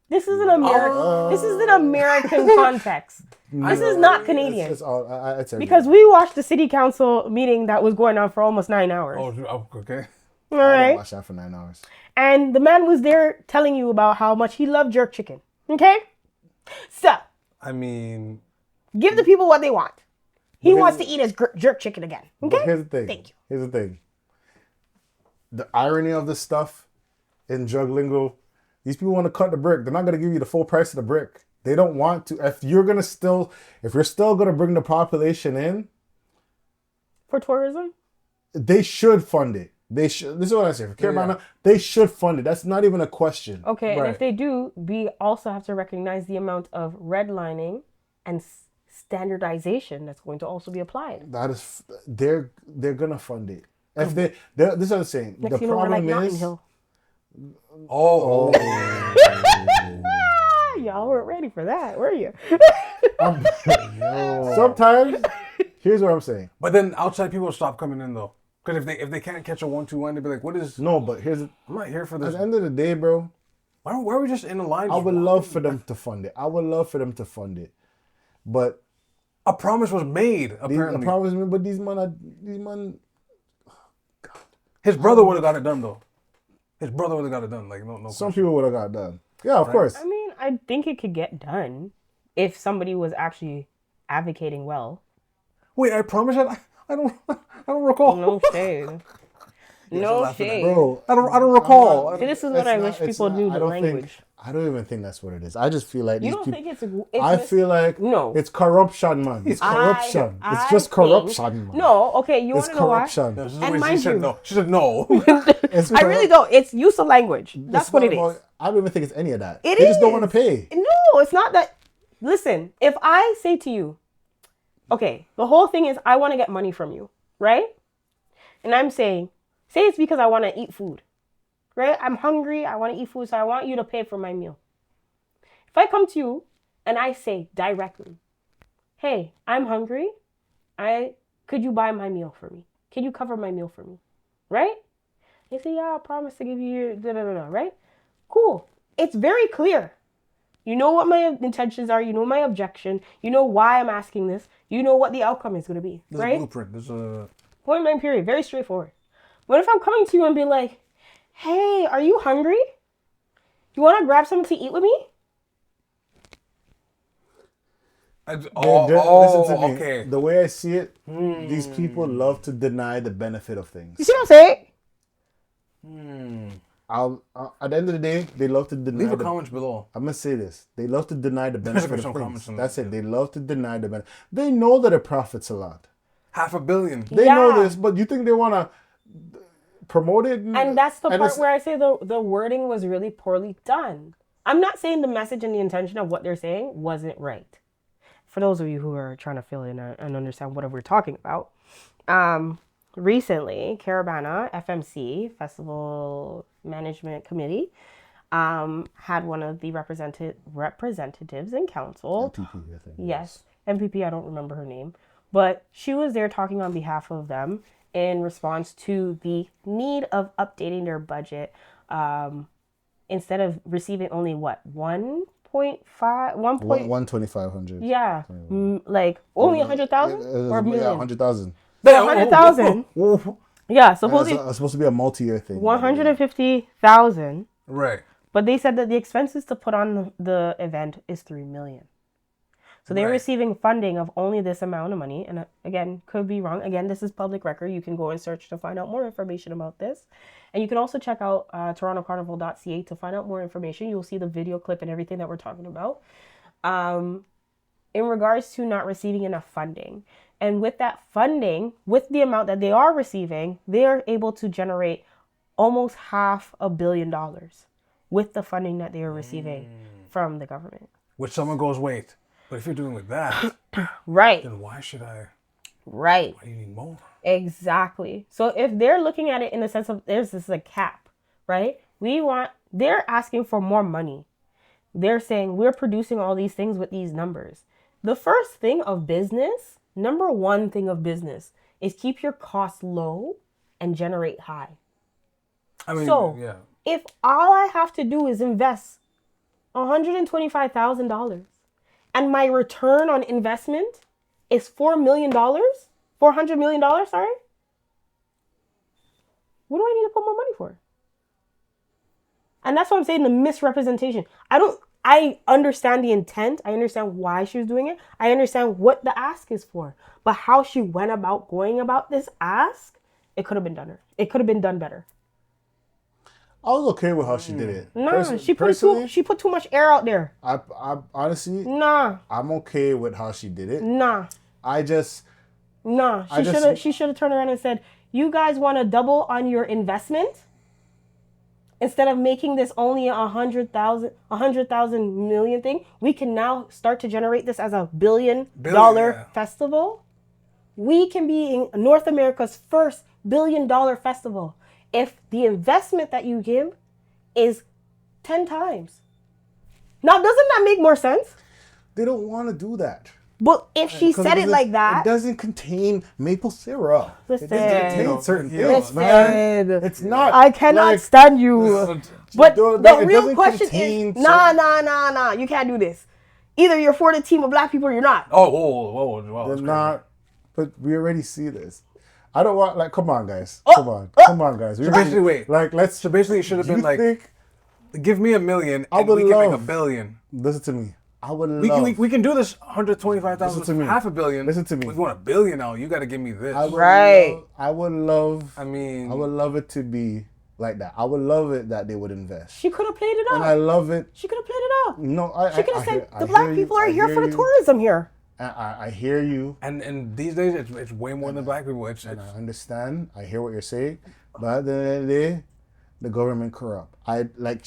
This is an American. This is an American context. This is not Canadian. It's all. It's Because we watched the city council meeting that was going on for almost 9 hours. Oh, okay. All I right. watched that for 9 hours. And the man was there telling you about how much he loved jerk chicken. Okay? So, I mean, give the people what they want. He But wants to eat his jerk chicken again. Okay? But here's the thing. Thank you. Here's the thing. The irony of this stuff in drug lingo, these people want to cut the brick. They're not going to give you the full price of the brick. They don't want to. If you're still going to bring the population in, For tourism? they should fund it. They should. This is what I say. For Caribana, they should fund it. That's not even a question. Okay, and Right. if they do, we also have to recognize the amount of redlining and standardization that's going to also be applied. That is, they're gonna fund it. If this is what I'm saying. Next The thing you know, we're like problem Notting is, Hill. oh, Ah, y'all weren't ready for that, were you? sometimes. Here's what I'm saying. but then outside people stop coming in though, because if they can't catch a 1-2-1, they'd be like, "What is? No, but here's I'm not here for at this. the end of the day, bro. Why are we just in a line? I just would walking? love for them to fund it. But A promise was made. the Apparently, problem is, but these man. his brother would have got it done though. His brother would have got it done. Like no. Some people would have got done. Yeah, of course. I mean, I think it could get done if somebody was actually advocating well. Wait, I promise that I don't recall. No shade. No laughing at shade. Bro, I don't recall. See, this is what I wish people knew, the language. I don't even think that's what it is. I just feel like You these don't people. think it's I feel like No. it's corruption, man. It's corruption. It's just corruption, man. No, okay, you want It's to know why? corruption. No, this is the And way mind she said you- no. She said no. I really don't. It's use of language. That's It's what not it is. about- I don't even think it's any of that. It They just don't is. want to pay. No, it's not that. Listen, if I say to you, okay, the whole thing is I want to get money from you, right? And I'm saying, say it's because I want to eat food, right? I'm hungry. I want to eat food, so I want you to pay for my meal. If I come to you and I say directly, hey, I'm hungry. Could you buy my meal for me? Can you cover my meal for me? Right? They say, yeah, I promise to give you your right? Cool. It's very clear. You know what my intentions are. You know my objection. You know why I'm asking this. You know what the outcome is going to be. There's a right? blueprint. There's a... Point blank period. Very straightforward. What if I'm coming to you and be like, hey, are you hungry? You want to grab something to eat with me? Listen to me. Okay. The way I see it, these people love to deny the benefit of things. You see what I'm saying? At the end of the day, they love to deny. Leave a comment below. I'm gonna say this: they love to deny the There's benefit some of comments things. on That's that, it. They love to deny the benefit. They know that it profits a lot. $500 million. They Yeah. know this, but you think they want to promote it? And that's the part it's- where I say the wording was really poorly done. I'm not saying the message and the intention of what they're saying wasn't right. For those of you who are trying to fill in and understand what we're talking about, recently, Caribana, FMC, Festival Management Committee, had one of the representatives in council. MPP, I think. Yes, MPP, I don't remember her name. But she was there talking on behalf of them in response to the need of updating their budget. Instead of receiving only what, 1,2,500. yeah, like only 100,000 or a million? Yeah, 100,000. 100,000. Yeah, supposedly It's supposed to be a multi-year thing. 150,000. Right. But they said that the expenses to put on the event is 3 million. So they're Right. receiving funding of only this amount of money. And again, could be wrong. Again, this is public record. You can go and search to find out more information about this. And you can also check out torontocarnival.ca to find out more information. You'll see the video clip and everything that we're talking about. In regards to not receiving enough funding. And with that funding, with the amount that they are receiving, they are able to generate almost $500 million with the funding that they are receiving from the government. Which someone goes, wait, but if you're doing with that, Right. then why should I? Right. Why do you need more? Exactly. So if they're looking at it in the sense of there's this a cap, right? They're asking for more money. They're saying we're producing all these things with these numbers. The first thing of business, number one thing of business is keep your costs low and generate high. I mean, So yeah. if all I have to do is invest $125,000 and my return on investment is $400 million, sorry. What do I need to put more money for? And that's what I'm saying, the misrepresentation. I understand the intent. I understand why she was doing it. I understand what the ask is for. But how she went about going about this ask, it could have been done. It could have been done better. I was okay with how she did it. Nah, she personally, put too much air out there. I honestly, Nah, I'm okay with how she did it. nah. She should have turned around and said, you guys want to double on your investment? Instead of making this only a 100,000 million thing, we can now start to generate this as $1 billion yeah. festival. We can be in North America's first $1 billion festival if the investment that you give is 10 times. Now, doesn't that make more sense? They don't want to do that. But if she said it like that, it doesn't contain maple syrup. Listen. It doesn't contain certain Yeah. things, man. Listen. It's not. I cannot like, stand you. But It the real doesn't question contain is, nah. You can't do this. Either you're for the team of black people or you're not. Oh, whoa. They're that's not. But we already see this. I don't want, like, come on, guys. Come on, guys. So basically, wait. Like, So basically, it should have been like, give me $1 million and we can make $1 billion. Listen to me. I would We love. can do this 125,000 Listen to me. half a billion. Listen to me. If you want $1 billion now, you got to give me this. Right. I would love. I mean, I would love it to be like that. I would love it that they would invest. She could have played it And I up. love it. She could have played it up. No, She could have said I the hear black you, people are I here hear for the you, tourism here. I hear you. and these days it's way more than black people. It's I understand. I hear what you're saying. But at the end of the day, the government corrupt.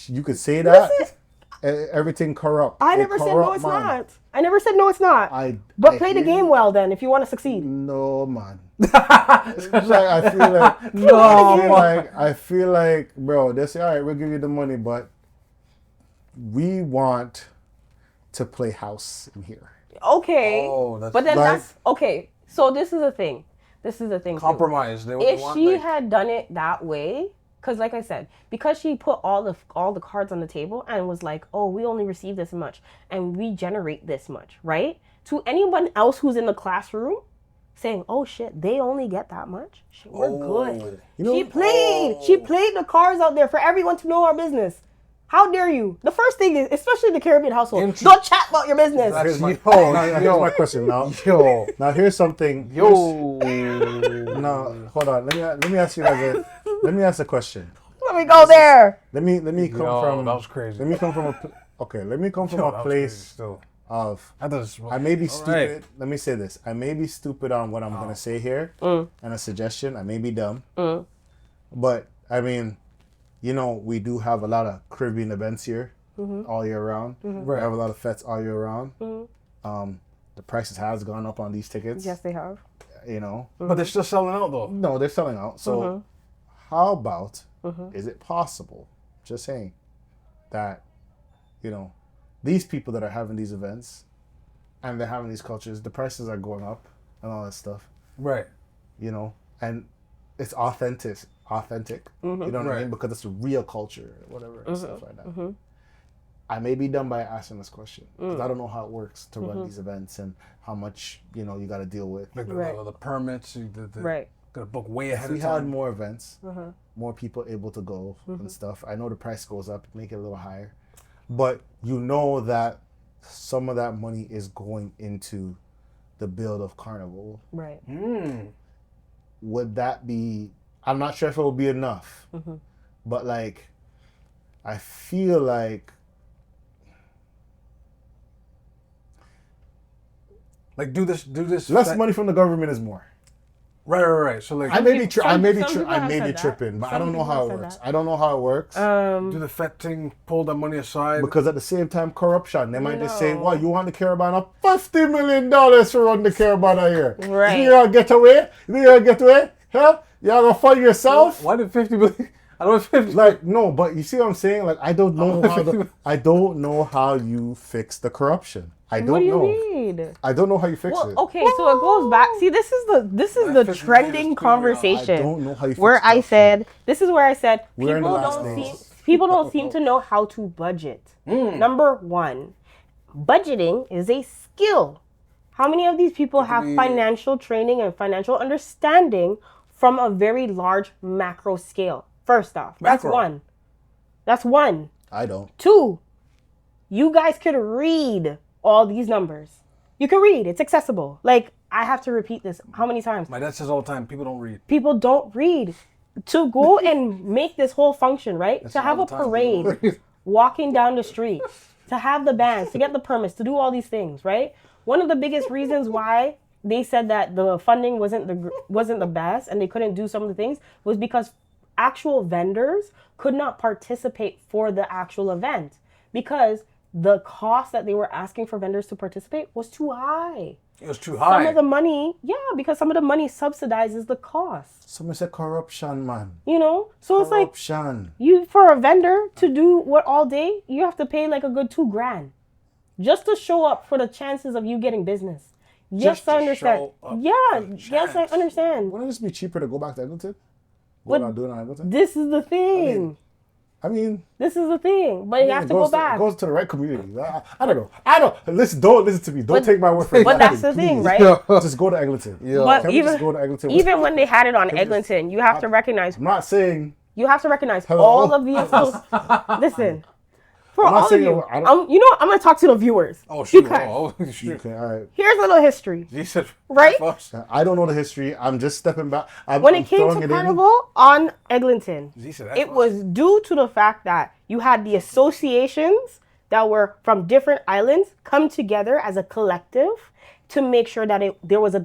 You could say that. Listen. Everything corrupt. I It never said no, corrupt, it's man. not. I never said no, it's not. But play the hear game you. well then if you want to succeed. No, man. I feel like no, I feel like, bro, they say, all right, we'll give you the money, but we want to play house in here. Okay. Oh, that's but then like- that's okay. So this is the thing. This is the thing. too. compromise. They If want, she like, had done it that way, because like I said, because she put all the cards on the table and was like, oh, we only receive this much and we generate this much, right? To anyone else who's in the classroom saying, oh shit, they only get that much. Shit, we're good. You know- She played the cards out there for everyone to know our business. How dare you? The first thing is, especially the Caribbean household, don't chat about your business. That's my, Here's my question now. yo, Now here's something. yo. No, hold on. Let me ask you guys let me ask a question. Let me go there. Let me come Yo, from. that was crazy. Let me come from Let me come from Yo, a that was crazy place still. of. That does. I may be All stupid. right. Let me say this. I may be stupid on what I'm gonna say here, and a suggestion. I may be dumb, but I mean, we do have a lot of Caribbean events here all year round. We have a lot of fets all year round. The prices has gone up on these tickets. Yes, they have. But they're still selling out though. No, they're selling out. So, how about is it possible? Just saying that these people that are having these events and they're having these cultures, the prices are going up and all that stuff. Right. And it's authentic. You know what I Right. mean? Because it's a real culture, whatever, and stuff like that. I may be done by asking this question because I don't know how it works to run these events and how much you got to deal with. Like Right. the permits, Right. Got to book way ahead If we of had time. more events, more people able to go and stuff. I know the price goes up, make it a little higher, but that some of that money is going into the build of Carnival. Right. Would that be? I'm not sure if it will be enough, but I feel like Do this. less money from the government is more. Right. So I may be people have said that. tripping, but I Some don't know people how have it said works. that. I don't know how it works. do the Fett thing, pull that money aside. Because at the same time, corruption. They might just say, "Well, you want the Caribana? $50 million to run the Caribana here. Right. You gonna get away? You gonna get away? Huh? You gonna fund yourself?" Why did 50 million? I don't know 50. No, but you see what I'm saying? I don't know I don't know how you fix the corruption. I don't What do you know. mean? I don't know how you fix Well, it. okay, so it goes back. See, this is the fits trending me. conversation. I don't know how you fix where I corruption. said this is where I said We're in the people last don't seem days. people don't seem to know how to budget. Number one, budgeting is a skill. How many of these people have financial training and financial understanding from a very large macro scale? First off, that's Macro. one. That's one. I don't. Two, you guys could read all these numbers. You can read. It's accessible. I have to repeat this how many times? My dad says all the time, people don't read. People don't read. To go and make this whole function, right? To have all a the time, people parade, don't read. walking down the street, to have the bands, to get the permits, to do all these things, right? One of the biggest reasons why they said that the funding wasn't the best and they couldn't do some of the things was because actual vendors could not participate for the actual event because the cost that they were asking for vendors to participate was too high. It was too Some high. of the money, because some of the money subsidizes the cost. Someone said corruption, man. So it's like Corruption. for a vendor to do what all day, you have to pay a good $2,000 just to show up for the chances of you getting business. Yes, Just I to understand. show up Yeah, for the yes, I chance. understand. Wouldn't it just be cheaper to go back to Eglington? What- What am I doing on Eglington? This is the thing. I mean, This is the thing. But you have it to go goes back. It goes to the right community. I don't know. Don't listen to me. Don't take my word for it. But that's the thing, Please. right? Just go to Eglinton. But Can we just go to Eglinton? even when they had it on Eglington, you have to recognize I'm not saying all of the listen. For I'm not all of saying you. I don't- You know what? I'm going to talk to the viewers. Oh, shoot. Because Oh, shoot. Okay, all right. here's a little history. He said, Right? I don't know the history. I'm just stepping back. When it came to Carnival on Eglington, He said, it was due to the fact that you had the associations that were from different islands come together as a collective to make sure that there was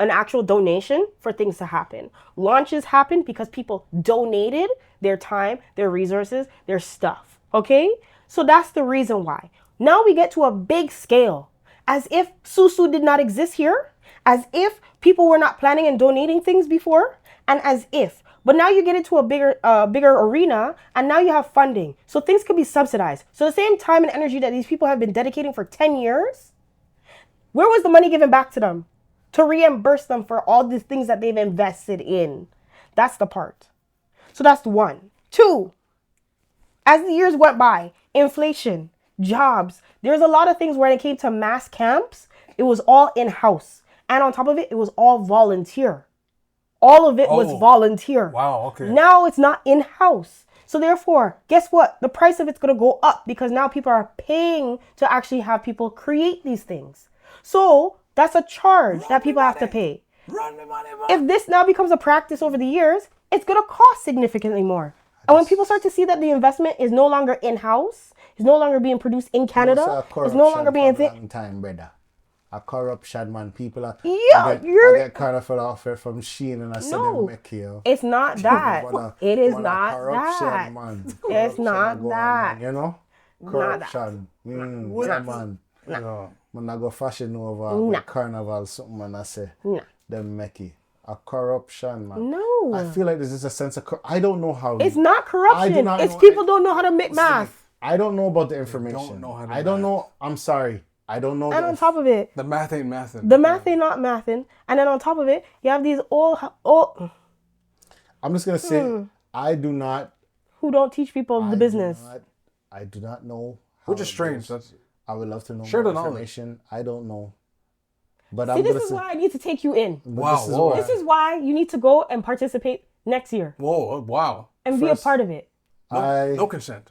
an actual donation for things to happen. Launches happened because people donated their time, their resources, their stuff. Okay? So that's the reason why. Now we get to a big scale. As if Susu did not exist here. As if people were not planning and donating things before. And as if. But now you get into a bigger arena, and now you have funding. So things could be subsidized. So the same time and energy that these people have been dedicating for 10 years, where was the money given back to them? To reimburse them for all the things that they've invested in. That's the part. So that's one. Two, as the years went by, inflation, jobs, there's a lot of things where it came to mass camps, it was all in-house. And on top of it, it was all volunteer. All of it was volunteer. Wow, okay. Now it's not in-house. So therefore, guess what? The price of it's going to go up because now people are paying to actually have people create these things. So that's a charge that people have to pay. Run the money, man. If this now becomes a practice over the years, it's going to cost significantly more. And when people start to see that the investment is no longer in-house, is no longer being produced in Canada, it's no longer being... long time, brother. A corruption, man. People are... Yeah, I get carnival offer from Shein and I said No, them make you. it's not that. It is Man, not corruption, that. Man. It's Corruption not go on, that. man, you know? Corruption. Yeah, man. No. When I go fashion over with carnival, something, man, I say, them make it. A corruption, man. No. I feel like there's just a sense of... I don't know how... It's not corruption. not It's know- people don't know how to make math. I don't know about the information. know how to I don't math. know. I'm sorry. I don't know. And on top of it, The math ain't mathing. the math ain't not mathing. And then on top of it, you have these old I'm just going to say, I do not... who don't teach people the business. I do not know. Which how is it strange. goes. I would love to know Share more the knowledge. information. I don't know. But See, I'm this going to is say... why I need to take you in. Wow, This is whoa. why- This is why you need to go and participate next year Whoa, wow. and be a part of it. No consent.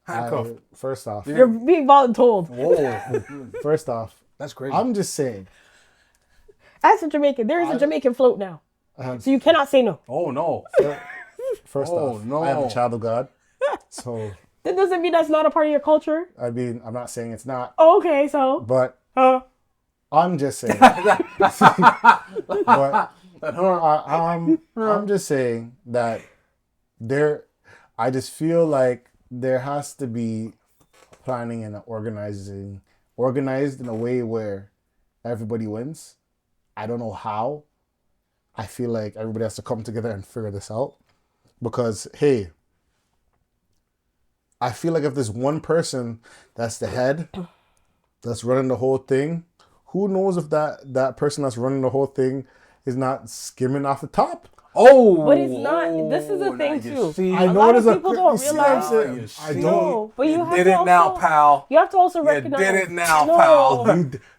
I- Handcuffed. first off, You're being voluntold. Whoa. first off, That's crazy. I'm just saying. As a Jamaican, there is a Jamaican float now. So you cannot say no. Oh, no. First Oh, off, no. I am a child of God. So, That doesn't mean that's not a part of your culture. I mean, I'm not saying it's not, Oh, okay, so. but I'm just saying. But I'm just saying that I just feel like there has to be planning and organized in a way where everybody wins. I don't know how. I feel like everybody has to come together and figure this out. Because, hey, I feel like if there's one person that's the head, that's running the whole thing, who knows if that person that's running the whole thing is not skimming off the top? Oh. But it's not. This is the now thing, you too. see. I A know lot there's of a... people don't you see what I'm realize- saying? I see. don't... No, but you have Did to it also, now, pal. You have to also You recognize. did it now, No. pal.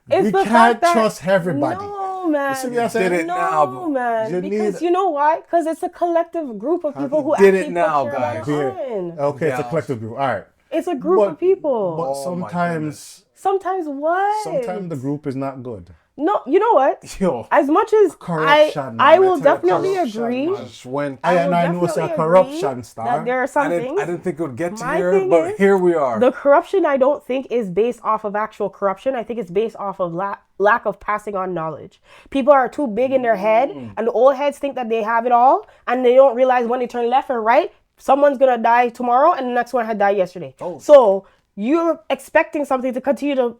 It's We the can't fact that- trust everybody. No, man. You see what I'm saying? did it now, No, but man. you Because need- you know why? Because it's a collective group of people who Did actually it now, put care guys. about Here. it. Okay, it's a Yeah. collective group. All right. It's a group of people. But Oh my sometimes Sometimes what? the group is not good. No, you know what? Yo. As much as Corruption, I man. will I tell you, definitely corruption, agree. man. Just went. I And will I know it's a definitely corruption agree star. that there are some I things. didn't think it would get to My here, thing but is, here we are. The corruption, I don't think, is based off of actual corruption. I think it's based off of lack of passing on knowledge. People are too big in their head, and the old heads think that they have it all, and they don't realize when they turn left or right, someone's gonna die tomorrow, and the next one had died yesterday. Oh. So you're expecting something to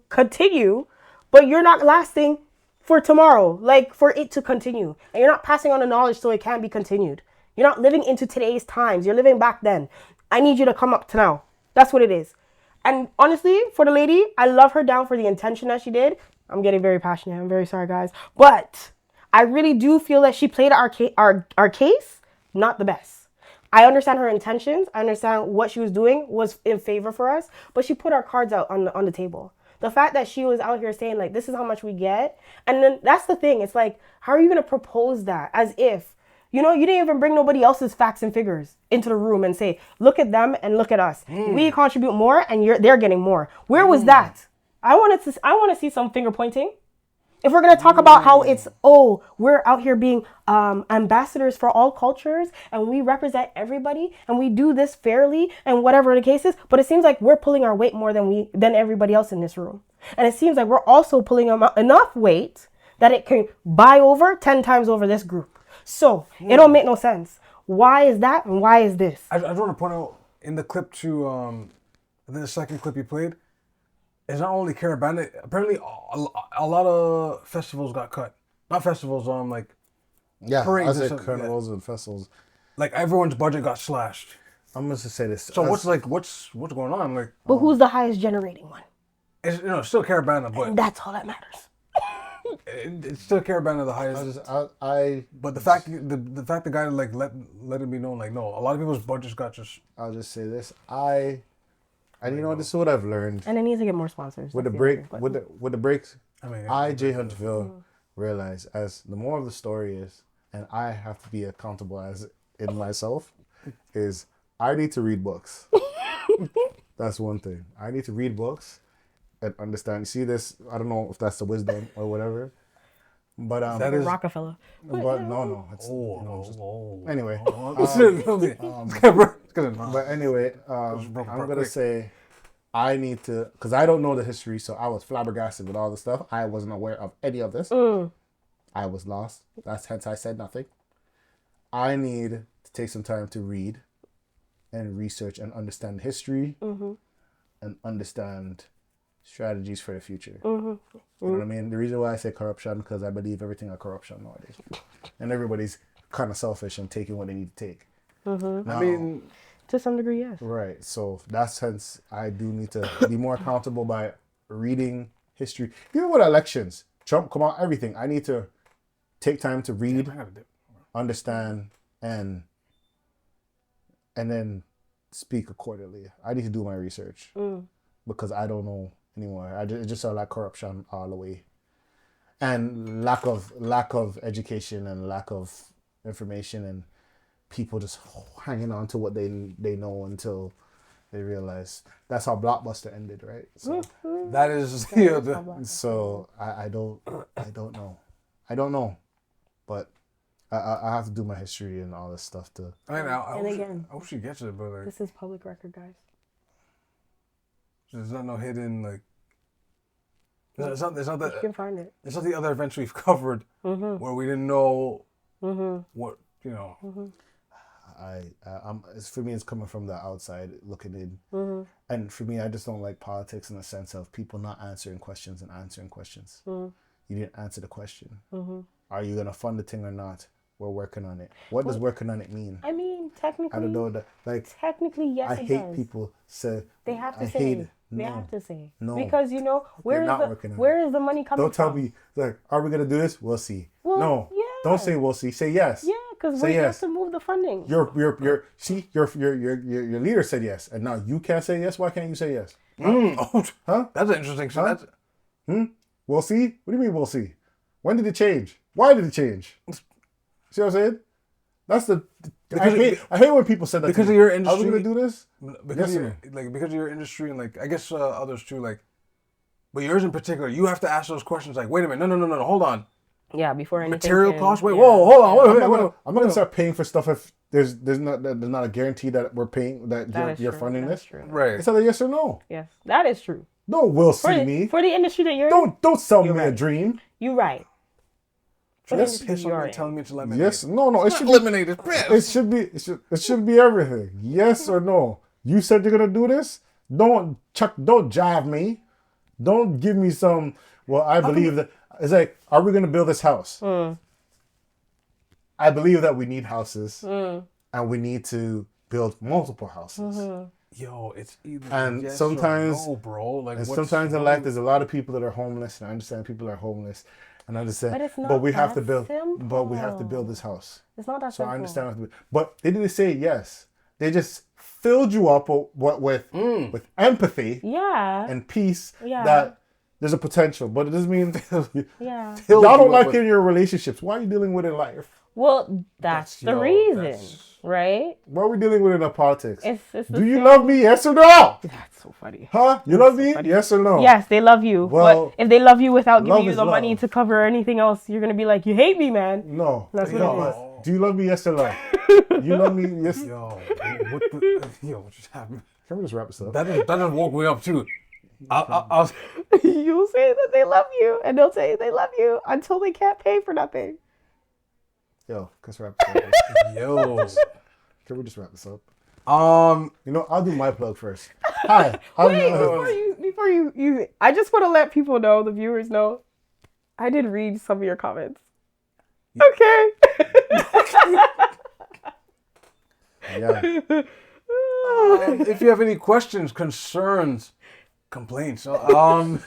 continue, but you're not lasting for tomorrow, like for it to continue. And you're not passing on the knowledge so it can be continued. You're not living into today's times. You're living back then. I need you to come up to now. That's what it is. And honestly, for the lady, I love her down for the intention that she did. I'm getting very passionate. I'm very sorry, guys. But I really do feel that she played our case not the best. I understand her intentions. I understand what she was doing was in favor for us. But she put our cards out on the table. The fact that she was out here saying, like, this is how much we get. And then that's the thing. It's like, how are you going to propose that? As if You know, you didn't even bring nobody else's facts and figures into the room and say, look at them and look at us. We contribute more and they're getting more. Where was that? I want to see some finger pointing. If we're going to talk about how it's, we're out here being ambassadors for all cultures and we represent everybody and we do this fairly and whatever the case is, but it seems like we're pulling our weight more than everybody else in this room. And it seems like we're also pulling enough weight that it can buy over 10 times over this group. So it don't make no sense. Why is that and why is this? I just want to point out in the clip to, I think the second clip you played, it's not only Caribana. Apparently, a lot of festivals got cut. Not festivals, parades. I said carnivals and festivals. Like everyone's budget got slashed. I'm gonna say this. So what's going on? Like, but who's the highest generating one? It's still Caribana, but and that's all that matters. It's still Caribana the highest. But the fact the guy let it be known, like, no, a lot of people's budgets got just. I'll just say this. And you know what? This is what I've learned. And it needs to get more sponsors. With the breaks, I, Jay Hunterville, realize as the more of the story is, and I have to be accountable as in myself, is I need to read books. That's one thing. I need to read books and understand. You see this? I don't know if that's the wisdom or whatever. But that is Rockefeller. But no. It's, anyway. But anyway, I'm gonna say I need to, because I don't know the history, so I was flabbergasted with all the stuff. I wasn't aware of any of this. I was lost. That's hence I said nothing. I need to take some time to read and research and understand history and understand strategies for the future. You know what I mean? The reason why I say corruption, because I believe everything is corruption nowadays. And everybody's kind of selfish and taking what they need to take. Now, I mean, to some degree, yes. Right. So that's hence I do need to be more accountable by reading history. Even with elections, Trump, come out, everything. I need to take time to read, understand, and then speak accordingly. I need to do my research because I don't know anymore. It just sounds like corruption all the way, and lack of education and lack of information, and people just hanging on to what they know until they realize. That's how Blockbuster ended, right? So that is so I don't know, but I have to do my history and all this stuff to. I hope she gets it, but like, this is public record, guys. There's not hidden like. There's not that. You can find it. It's not the other events we've covered where we didn't know what for me, it's coming from the outside looking in, and for me, I just don't like politics in the sense of people not answering questions and answering questions. You didn't answer the question. Are you gonna fund the thing or not? We're working on it. What does working on it mean? I mean, technically, I don't know technically, yes. I hate people say they have to say. No. They have to say. No. Because where is the money coming from? Don't tell me like, are we gonna do this? We'll see. Well, no. Yeah. Don't say we'll see. Say yes. Yeah, because we have to move the funding. Your leader said yes, and now you can't say yes. Why can't you say yes? Huh? That's interesting. So that's. We'll see. What do you mean we'll see? When did it change? Why did it change? See what I'm saying? That's the. I hate when people say that. Because of your industry. Are we gonna do this? Because of your industry and like I guess others too, like, but yours in particular, you have to ask those questions like, wait a minute, no, hold on. Yeah, before anything. Material costs. Wait, whoa, hold on. Wait. I'm not gonna start paying for stuff if there's not a guarantee that we're paying that you're funding this. True. Right. It's either yes or no. Yes, that is true. Don't will see me for the industry that you're in. Don't sell me a dream. You're right. Yes, piss on me telling me it's lemonade. Yes, no. It should be lemonade. It should be everything. Yes or no. You said you're gonna do this. Don't jive me. Don't give me some. Well, I believe that. It's like, are we gonna build this house? I believe that we need houses, and we need to build multiple houses. Yo, it's either and yes sometimes, or no, bro. Like, and sometimes in life, there's a lot of people that are homeless, and I understand people are homeless. And I understand, but we have to build. Simple. But we have to build this house. It's not that simple. So I understand. But they didn't say yes. They just filled you up with empathy, and peace. That there's a potential, but it doesn't mean y'all don't like it in your relationships. Why are you dealing with it in life? Well, that's the reason, right? What are we dealing with in our politics? It's Do you love me? Yes or no? That's so funny. Huh? You love me? Yes or no? Yes, they love you. Well, but if they love you without giving you the love. money to cover anything else, you're gonna be like, you hate me, man. No. That's what it is. Do you love me? Yes or no? You love me? Yes. What just happened? Can we just wrap this up? That just woke me up too. I'll You'll say that they love you, and they'll say they love you until they can't pay for nothing. Yo, let's wrap this up. Yo. Can we just wrap this up? You know, I'll do my plug first. Hi. Before you, I just want to let people know, the viewers know, I did read some of your comments. Okay. Yeah. If you have any questions, concerns, complaints, send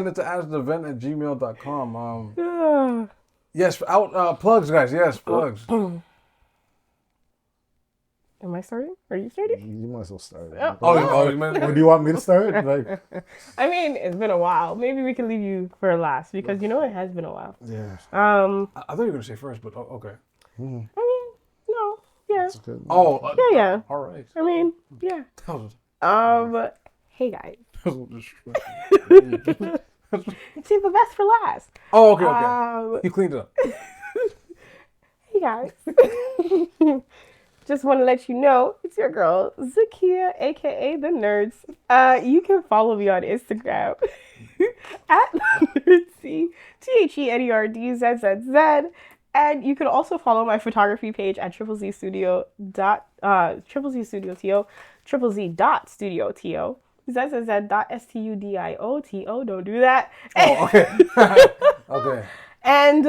it to askthevent@gmail.com. Yes, plugs, guys. Yes, plugs. Am I starting? Are you starting? You might as well start. Oh, do you want me to start? Like, I mean, it's been a while. Maybe we can leave you for last because you know it has been a while. Yeah. I thought you were gonna say first, but okay. I mean, no, yeah. Yeah. All right. I mean, yeah. Hey guys. See, the best for last. Oh, okay. You cleaned it up. Hey guys. Just want to let you know, it's your girl, Zakia, aka The Nerds. You can follow me on Instagram at LINKTREE, TheNerdZZZ. And you can also follow my photography page at ZZstudio.to, ZZZ.studioto, ZZZ.studioto. Don't do that. Oh, okay. Okay. And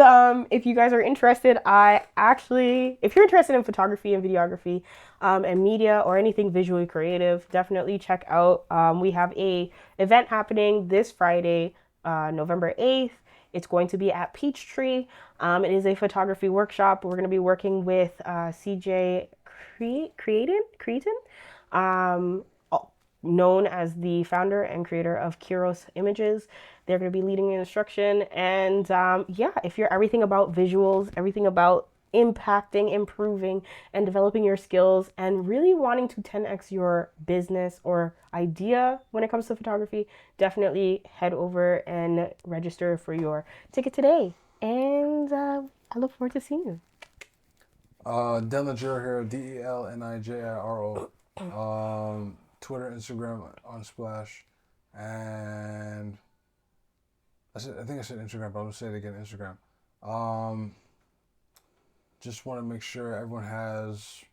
if you guys are interested, if you're interested in photography and videography and media or anything visually creative, definitely check out. We have a event happening this Friday, November 8th. It's going to be at Peachtree. It is a photography workshop. We're going to be working with CJ Creaton, known as the founder and creator of Kiros Images. They're going to be leading the instruction. And if you're everything about visuals, everything about impacting, improving, and developing your skills, and really wanting to 10x your business or idea when it comes to photography, definitely head over and register for your ticket today. And I look forward to seeing you. Delnijiro here, DELNIJIRO. Twitter, Instagram, Unsplash, and I think I said Instagram, but I'm gonna say it again, Instagram. Just want to make sure everyone has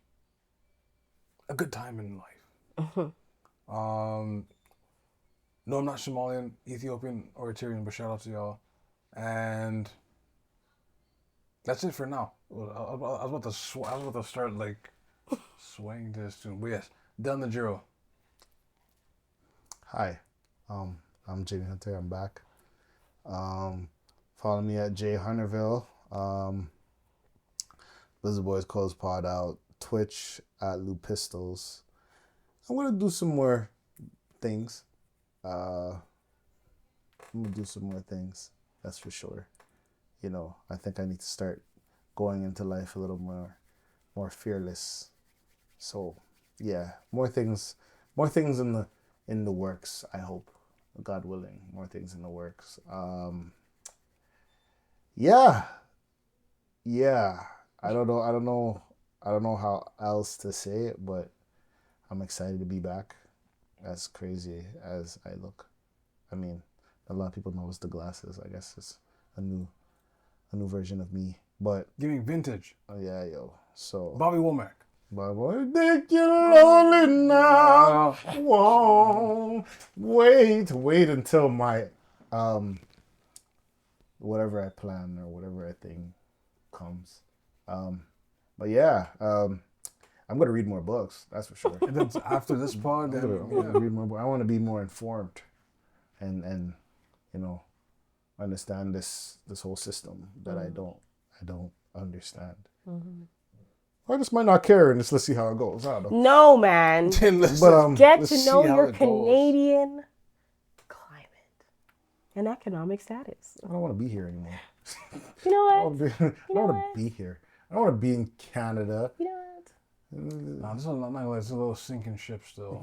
a good time in life. No, I'm not Somalian, Ethiopian, or Eritrean, but shout out to y'all. And that's it for now. I was about to start like swaying this tune, but yes, Delnijiro. Hi, I'm Jamie Hunter. I'm back. Follow me at J Hunterville. Blizzard Boys Close Pod out. Twitch at Lou Pistols. I'm gonna do some more things. That's for sure. You know, I think I need to start going into life a little more fearless. So yeah, more things in the works, I hope. God willing, more things in the works. Yeah. I don't know how else to say it, but I'm excited to be back. As crazy as I look. I mean, a lot of people know it's the glasses. I guess it's a new version of me. But giving vintage. Oh yeah, yo. So Bobby Womack. Bobby, think you're lonely now. Whoa. Wait until my whatever I plan or whatever I think comes. But yeah, I'm gonna read more books. That's for sure. And then after this pod, I'm gonna read more books. I want to be more informed, and you know, understand this whole system that I don't understand. Mm-hmm. I just might not care, and just let's see how it goes. I don't know. No, man. But get to know your Canadian climate and economic status. I don't want to be here anymore. You know I what? don't want to be here. I don't want to be in Canada. You know what? Nah, this is not it's a little sinking ship still.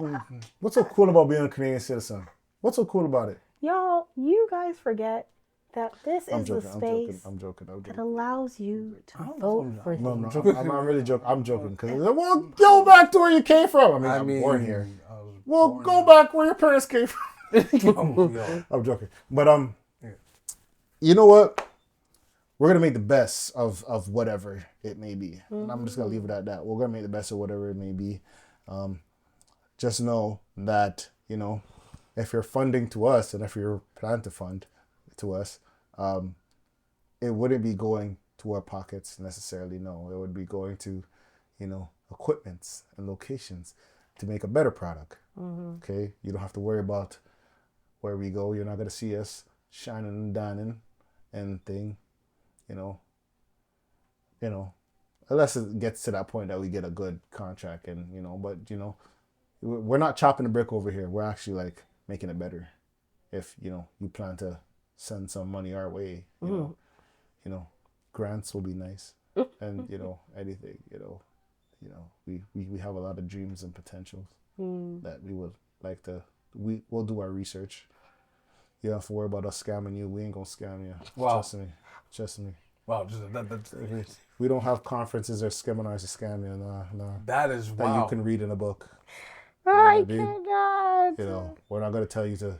What's so cool about being a Canadian citizen? What's so cool about it? Y'all, you guys forget that this I'm is joking. the I'm space joking. that allows you to don't vote know. for No, things. no, I'm really joking. I'm joking because well, go back to where you came from. I mean, I'm born here. I was Well, born go back where your parents came from. Yo. I'm joking, but you know what? We're gonna make the best of whatever it may be, and I'm just gonna leave it at that. We're gonna make the best of whatever it may be. Just know that if you're funding to us, and if you're planning to fund to us, it wouldn't be going to our pockets necessarily. No, it would be going to, equipments and locations to make a better product. Okay, you don't have to worry about where we go. You're not gonna see us shining and dining and thing, unless it gets to that point that we get a good contract and but we're not chopping the brick over here. We're actually like making it better. If you plan to send some money our way, grants will be nice, and anything, we have a lot of dreams and potentials that we would like to. We'll do our research. You don't have to worry about us scamming you. We ain't gonna scam you. Wow. Trust me. Wow, that's We don't have conferences or seminars to scam you. No. that is That wow. you can read in a book. I dude. cannot. We're not gonna tell you to,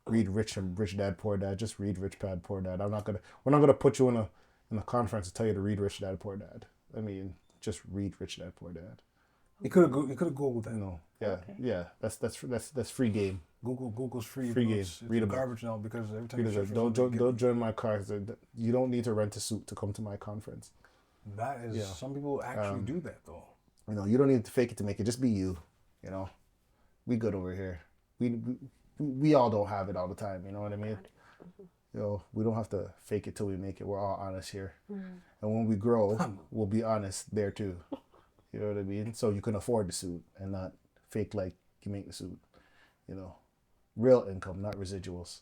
read Rich Dad Poor Dad. Just read Rich Dad Poor Dad. We're not gonna put you in a conference to tell you to read Rich Dad Poor Dad. I mean, just read Rich Dad Poor Dad. You could have Googled that. Yeah, Okay. yeah. That's free game. Google's free. Free but game. It's Read a book. garbage now because every time Read you a search book. for something, Don't join my car. You don't need to rent a suit to come to my conference. That is Yeah. some people actually do that though. You don't need to fake it to make it. Just be you. We good over here. We all don't have it all the time. You know what I mean? We don't have to fake it till we make it. We're all honest here. And when we grow, we'll be honest there too. You know what I mean? So you can afford the suit and not fake like you make the suit. Real income, not residuals.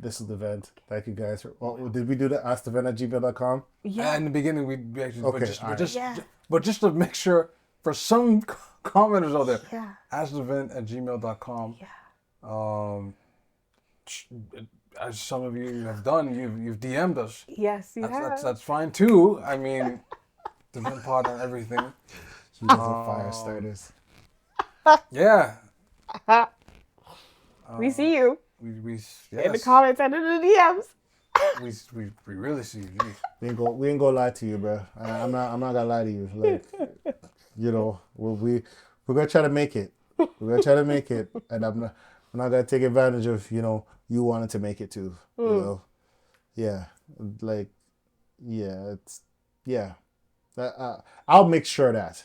This is the vent. Thank you guys. Did we do the askthevent@gmail.com? Yeah. In the beginning, we actually, Okay, but just to make sure, for some commenters out there, Yeah. askthevent@gmail.com. Yeah. As some of you have done, you've DM'd us. Yes, you have. That's fine too. I mean, Theventpod and everything. You guys are fire starters. Yeah. We see you We in the yes. comments and in the DMs. We really see you. We ain't gonna lie to you, bro. I'm not gonna lie to you. Like, we're gonna try to make it. We're gonna try to make it, and I'm not gonna take advantage of you wanting to make it too. Yeah, like, yeah, it's yeah. I'll make sure that.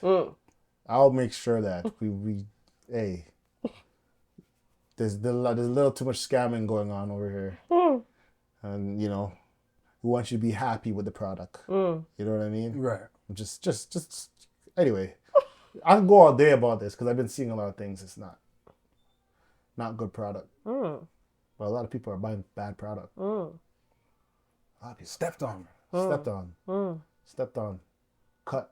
I'll make sure that we hey. There's a little too much scamming going on over here. And, we want you to be happy with the product. You know what I mean? Right. Just anyway, I can go all day about this because I've been seeing a lot of things. It's not good product. But a lot of people are buying bad product. A lot of people Stepped on. stepped on, cut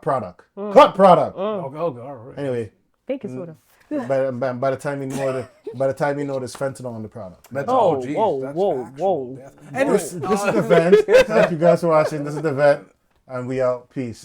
product. Cut product. Okay, all right. Anyway, Baking soda. by the time you know there's fentanyl on the product. That's Oh, geez, whoa, that's whoa, actual whoa. death. Anyway, This is the vent. Thank you guys for watching. This is the vent, and we out. Peace.